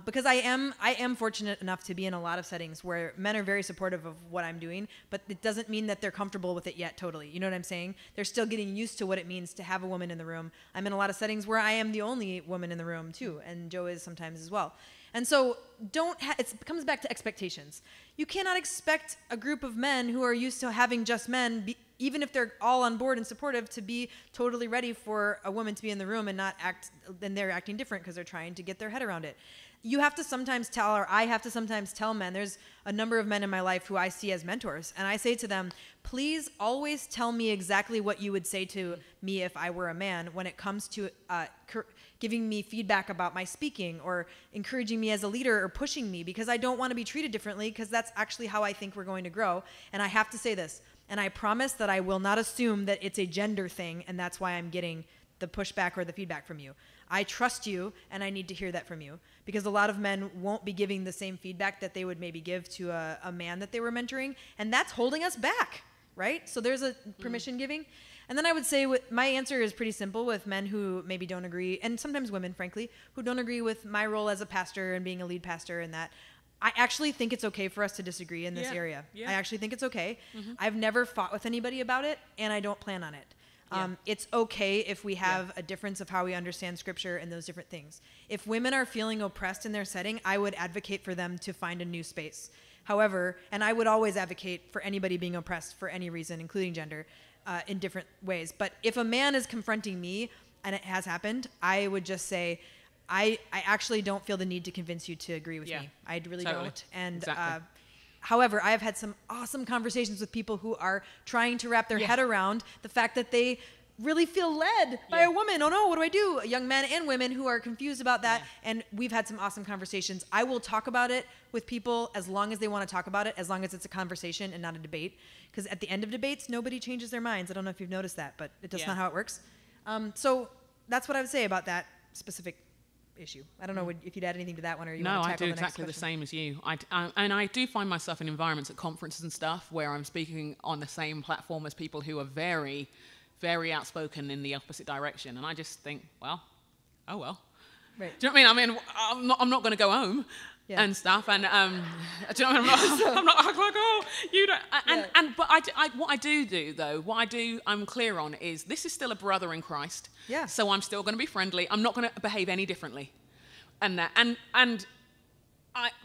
Because I am fortunate enough to be in a lot of settings where men are very supportive of what I'm doing, but it doesn't mean that they're comfortable with it yet totally. You know what I'm saying? They're still getting used to what it means to have a woman in the room. I'm in a lot of settings where I am the only woman in the room too, and Joe is sometimes as well. And so it comes back to expectations. You cannot expect a group of men who are used to having just men, even if they're all on board and supportive, to be totally ready for a woman to be in the room and not act, then they're acting different because they're trying to get their head around it. You have to sometimes tell, or I have to sometimes tell men, there's a number of men in my life who I see as mentors, and I say to them, please always tell me exactly what you would say to me if I were a man when it comes to giving me feedback about my speaking or encouraging me as a leader or pushing me, because I don't want to be treated differently, because that's actually how I think we're going to grow. And I have to say this, and I promise that I will not assume that it's a gender thing and that's why I'm getting the pushback or the feedback from you. I trust you, and I need to hear that from you, because a lot of men won't be giving the same feedback that they would maybe give to a man that they were mentoring, and that's holding us back, right? So there's a permission giving. And then I would say my answer is pretty simple with men who maybe don't agree, and sometimes women, frankly, who don't agree with my role as a pastor and being a lead pastor and that. I actually think it's okay for us to disagree in this area. I actually think it's okay. I've never fought with anybody about it, and I don't plan on it. It's okay if we have a difference of how we understand scripture and those different things. If women are feeling oppressed in their setting, I would advocate for them to find a new space. However, and I would always advocate for anybody being oppressed for any reason, including gender, in different ways. But if a man is confronting me, and it has happened, I would just say, I actually don't feel the need to convince you to agree with me. I really don't. And however, I have had some awesome conversations with people who are trying to wrap their head around the fact that they really feel led by a woman. Oh no, what do I do? Young men and women who are confused about that. And we've had some awesome conversations. I will talk about it with people as long as they want to talk about it, as long as it's a conversation and not a debate. Because at the end of debates, nobody changes their minds. I don't know if you've noticed that, but it's not how it works. So that's what I would say about that specific issue. I don't know if you'd add anything to that one, or you want to tackle the next question. No, I do exactly the same as you. And I do find myself in environments at conferences and stuff where I'm speaking on the same platform as people who are very, very outspoken in the opposite direction, and I just think, well, oh well. Right. Do you know what I mean? I'm not going to go home and stuff, and do you know what I mean? I'm not like, oh, you don't. But what I do though, I'm clear on is this is still a brother in Christ. Yeah. So I'm still going to be friendly. I'm not going to behave any differently, and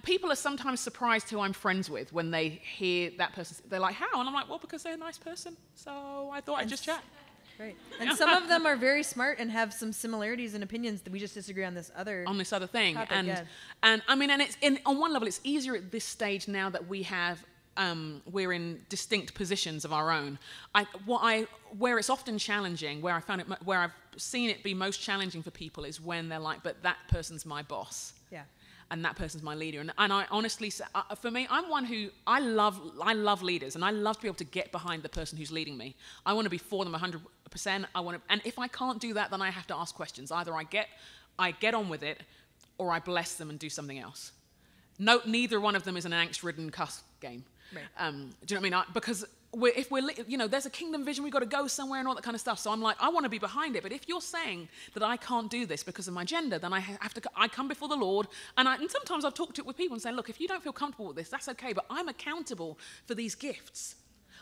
people are sometimes surprised who I'm friends with when they hear that person. They're like, how? And I'm like, well, because they're a nice person. So I thought I'd just chat. Right. And some of them are very smart and have some similarities and opinions that we just disagree on this other thing. Topic, and I mean, and it's on one level, it's easier at this stage now that we have we're in distinct positions of our own. Where it's often challenging, where I've seen it be most challenging for people is when they're like, but that person's my boss. Yeah. And that person's my leader. And I honestly, for me, I'm one who, I love leaders, and I love to be able to get behind the person who's leading me. I want to be for them 100%. And if I can't do that, then I have to ask questions. Either I get on with it, or I bless them and do something else. No, neither one of them is an angst-ridden cuss game. Right. Do you know what I mean? Because if we're, there's a kingdom vision, we've got to go somewhere and all that kind of stuff. So I'm like, I want to be behind it. But if you're saying that I can't do this because of my gender, then I come before the Lord. And sometimes I've talked it with people and say, look, if you don't feel comfortable with this, that's okay. But I'm accountable for these gifts.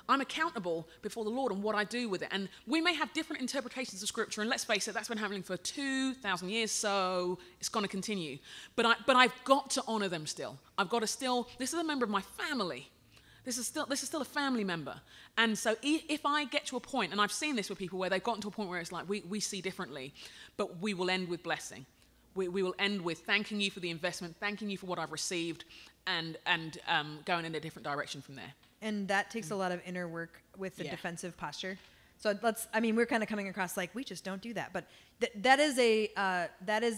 I'm accountable before the Lord on what I do with it. And we may have different interpretations of Scripture. And let's face it, that's been happening for 2,000 years. So it's going to continue. But I've got to honor them still. I've got to still, this is a member of my family. This is still a family member. And so if I get to a point, and I've seen this with people where they've gotten to a point where it's like, we see differently, but we will end with blessing. We will end with thanking you for the investment, thanking you for what I've received, and going in a different direction from there. And that takes a lot of inner work with the defensive posture. So we're kind of coming across like, we just don't do that. But that is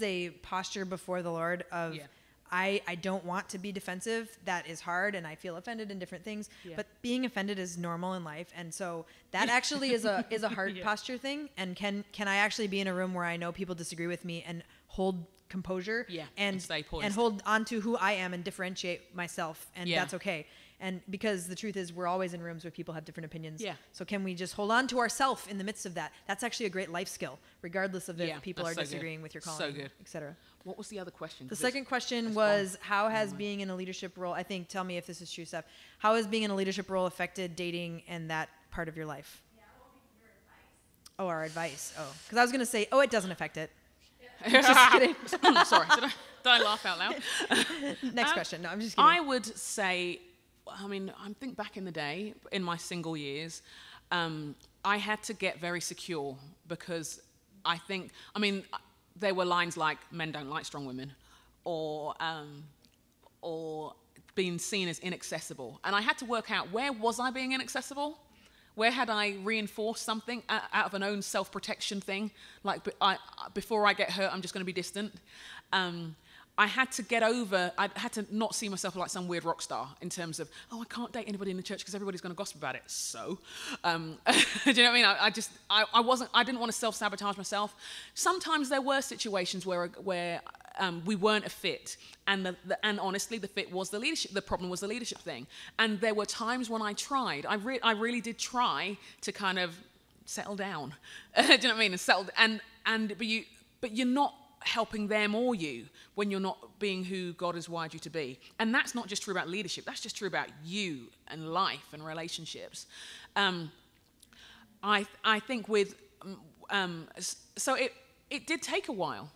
a posture before the Lord of, I don't want to be defensive. That is hard, and I feel offended in different things. Yeah. But being offended is normal in life, and so that actually is a heart posture thing. And can I actually be in a room where I know people disagree with me and hold composure and stay poised and hold on to who I am and differentiate myself, and that's okay. And because the truth is, we're always in rooms where people have different opinions. Yeah. So can we just hold on to ourselves in the midst of that? That's actually a great life skill, regardless of if people are disagreeing with your calling, etc. What was the other question? The second question was, how has being in a leadership role, tell me if this is true, Steph, how has being in a leadership role affected dating and that part of your life? Yeah, what would be your advice? Oh, our advice. Oh, because I was going to say, it doesn't affect it. Yeah. Just kidding. Sorry, did I laugh out loud? Next question. No, I'm just kidding. I would say, I think back in the day, in my single years, I had to get very secure because there were lines like men don't like strong women, or being seen as inaccessible. And I had to work out, where was I being inaccessible? Where had I reinforced something out of an own self-protection thing? Like, before I get hurt, I'm just going to be distant. I had to get over, I had to not see myself like some weird rock star in terms of, I can't date anybody in the church because everybody's going to gossip about it. So, do you know what I mean? I didn't want to self-sabotage myself. Sometimes there were situations where we weren't a fit, and honestly, the fit was the leadership. The problem was the leadership thing. And there were times when I tried. I really did try to kind of settle down. Do you know what I mean? And settle. But you're not helping them or you when you're not being who God has wired you to be. And that's not just true about leadership. That's just true about you and life and relationships. I think so it did take a while.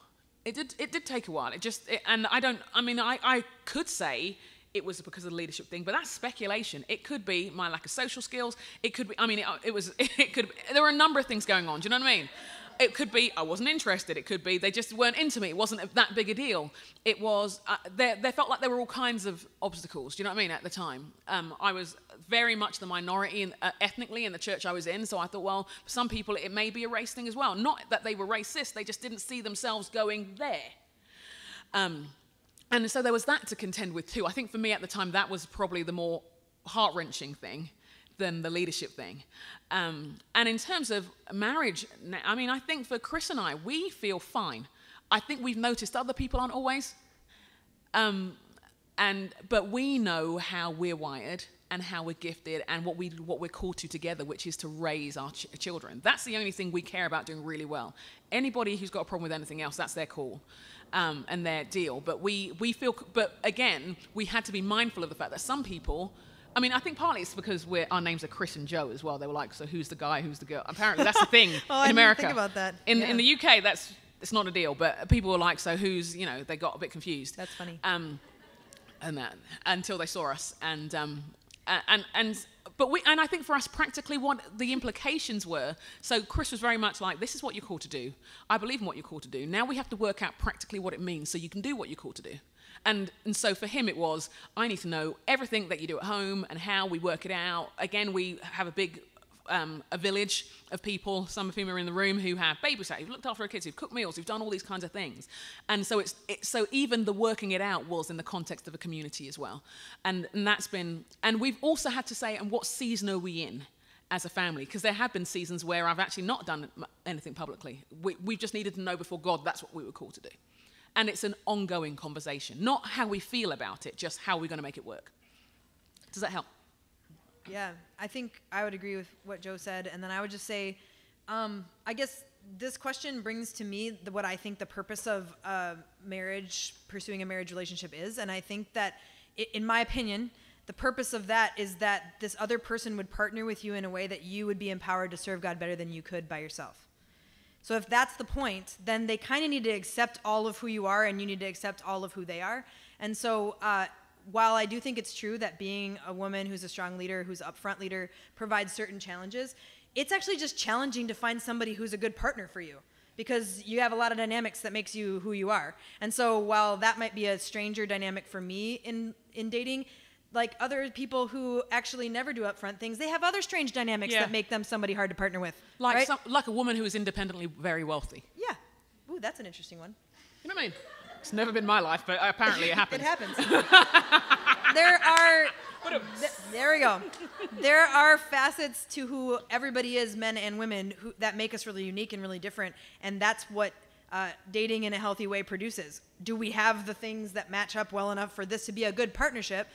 It did take a while. I could say it was because of the leadership thing, but that's speculation. It could be my lack of social skills. It could be, there were a number of things going on. Do you know what I mean? It could be I wasn't interested. It could be they just weren't into me. It wasn't that big a deal. It was, there felt like there were all kinds of obstacles. Do you know what I mean? At the time, I was very much the minority ethnically in the church I was in. So I thought, well, for some people, it may be a race thing as well. Not that they were racist, they just didn't see themselves going there. And so there was that to contend with too. I think for me at the time, that was probably the more heart-wrenching thing than the leadership thing. And in terms of marriage, I mean, I think for Chris and I, we feel fine. I think we've noticed other people aren't always. But we know how we're wired and how we're gifted and what we're called to together, which is to raise our children. That's the only thing we care about doing really well. Anybody who's got a problem with anything else, that's their call and their deal. But we feel, but again, we had to be mindful of the fact that some people, I mean, I think partly it's because our names are Chris and Joe as well. They were like, so who's the guy, who's the girl? Apparently that's the thing in America. I didn't think about that. In the UK, it's not a deal, but people were like, so who's, they got a bit confused. That's funny. Until they saw us, and I think for us practically what the implications were. So Chris was very much like, this is what you're called to do. I believe in what you're called to do. Now we have to work out practically what it means so you can do what you're called to do. And so for him it was, I need to know everything that you do at home and how we work it out. Again, we have a village of people, some of whom are in the room, who have babysat, who've looked after our kids, who've cooked meals, who've done all these kinds of things. And so so even the working it out was in the context of a community as well. And that's been, and we've also had to say, and what season are we in as a family? Because there have been seasons where I've actually not done anything publicly. We've just needed to know before God that's what we were called to do. And it's an ongoing conversation, not how we feel about it, just how we're going to make it work. Does that help? Yeah, I think I would agree with what Joe said. And then I would just say, I guess this question brings to me what I think the purpose of marriage, pursuing a marriage relationship is. And I think that, in my opinion, the purpose of that is that this other person would partner with you in a way that you would be empowered to serve God better than you could by yourself. So if that's the point, then they kind of need to accept all of who you are, and you need to accept all of who they are. And so while I do think it's true that being a woman who's a strong leader, who's an upfront leader, provides certain challenges, it's actually just challenging to find somebody who's a good partner for you, because you have a lot of dynamics that makes you who you are. And so while that might be a stranger dynamic for me in dating, like other people who actually never do upfront things, they have other strange dynamics that make them somebody hard to partner with. Like, right? like a woman who is independently very wealthy. Yeah. Ooh, that's an interesting one. You know what I mean? It's never been my life, but apparently it happens. It happens. There we go. There are facets to who everybody is, men and women, that make us really unique and really different. And that's what dating in a healthy way produces. Do we have the things that match up well enough for this to be a good partnership?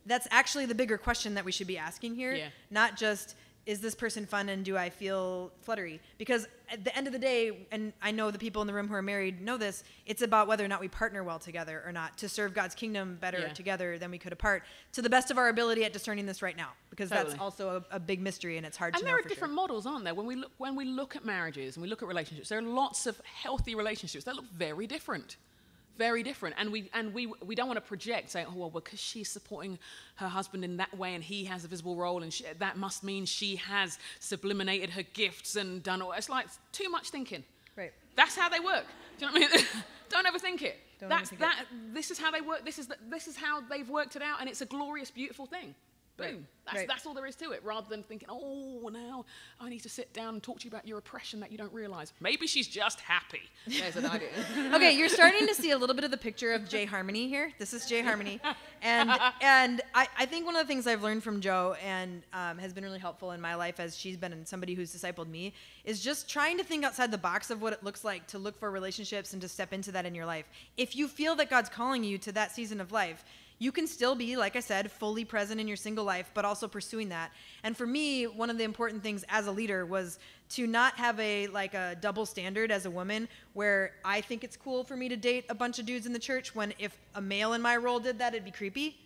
That's actually the bigger question that we should be asking here. Yeah. Not just, is this person fun and do I feel fluttery? Because at the end of the day, and I know the people in the room who are married know this, it's about whether or not we partner well together or not to serve God's kingdom better together than we could apart, to the best of our ability at discerning this right now. Because that's also a big mystery, and it's hard to know. And there are different models, aren't there? When we look at marriages and we look at relationships, there are lots of healthy relationships that look very different. Very different, and we don't want to project, saying, oh well, because she's supporting her husband in that way, and he has a visible role, and that must mean she has subliminated her gifts and done all. It's like too much thinking. Right. That's how they work. Do you know what I mean? Don't overthink it. This is how they work. This is how they've worked it out, and it's a glorious, beautiful thing. Boom. That's all there is to it, rather than thinking, oh, now I need to sit down and talk to you about your oppression that you don't realize. Maybe she's just happy. There's an idea. Okay, you're starting to see a little bit of the picture of Jay Harmony here. This is Jay Harmony. And I think one of the things I've learned from Joe and has been really helpful in my life as she's been somebody who's discipled me is just trying to think outside the box of what it looks like to look for relationships and to step into that in your life. If you feel that God's calling you to that season of life, you can still be, like I said, fully present in your single life, but also pursuing that. And for me, one of the important things as a leader was to not have a double standard as a woman, where I think it's cool for me to date a bunch of dudes in the church, when if a male in my role did that, it'd be creepy.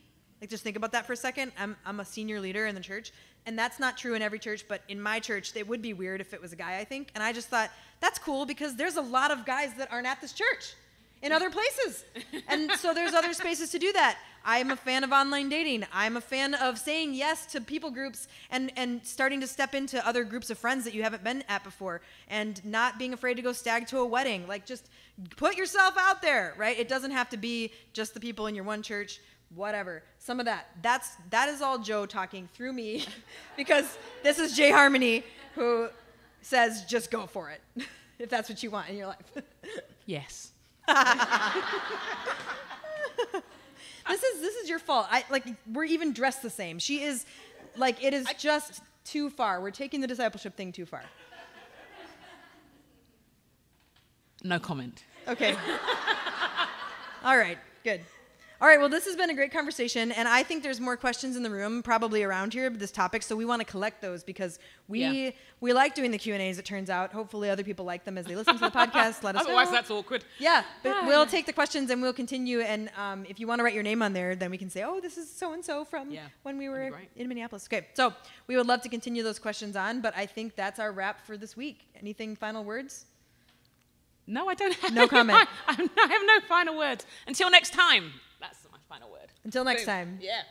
Like, just think about that for a second. I'm a senior leader in the church, and that's not true in every church, but in my church, it would be weird if it was a guy, I think. And I just thought, that's cool, because there's a lot of guys that aren't at this church in other places. And so there's other spaces to do that. I'm a fan of online dating. I'm a fan of saying yes to people groups and starting to step into other groups of friends that you haven't been at before, and not being afraid to go stag to a wedding. Like, just put yourself out there, right? It doesn't have to be just the people in your one church. whatever. Some of that. That is all Joe talking through me because this is Jay Harmony who says just go for it if that's what you want in your life. Yes. This is your fault. We're even dressed the same. She is it is just too far. We're taking the discipleship thing too far. No comment. Okay. All right, good. All right, well, this has been a great conversation, and I think there's more questions in the room probably around here about this topic, so we want to collect those because we like doing the Q&As, it turns out. Hopefully other people like them as they listen to the podcast. Let us know. Otherwise, that's awkward. Yeah, but we'll take the questions and we'll continue, and if you want to write your name on there, then we can say, oh, this is so-and-so from when we were in Minneapolis. Okay, so we would love to continue those questions on, but I think that's our wrap for this week. Anything final words? No, I don't have no comment. I have no final words. Until next time. That's my final word. Until next time. Yeah.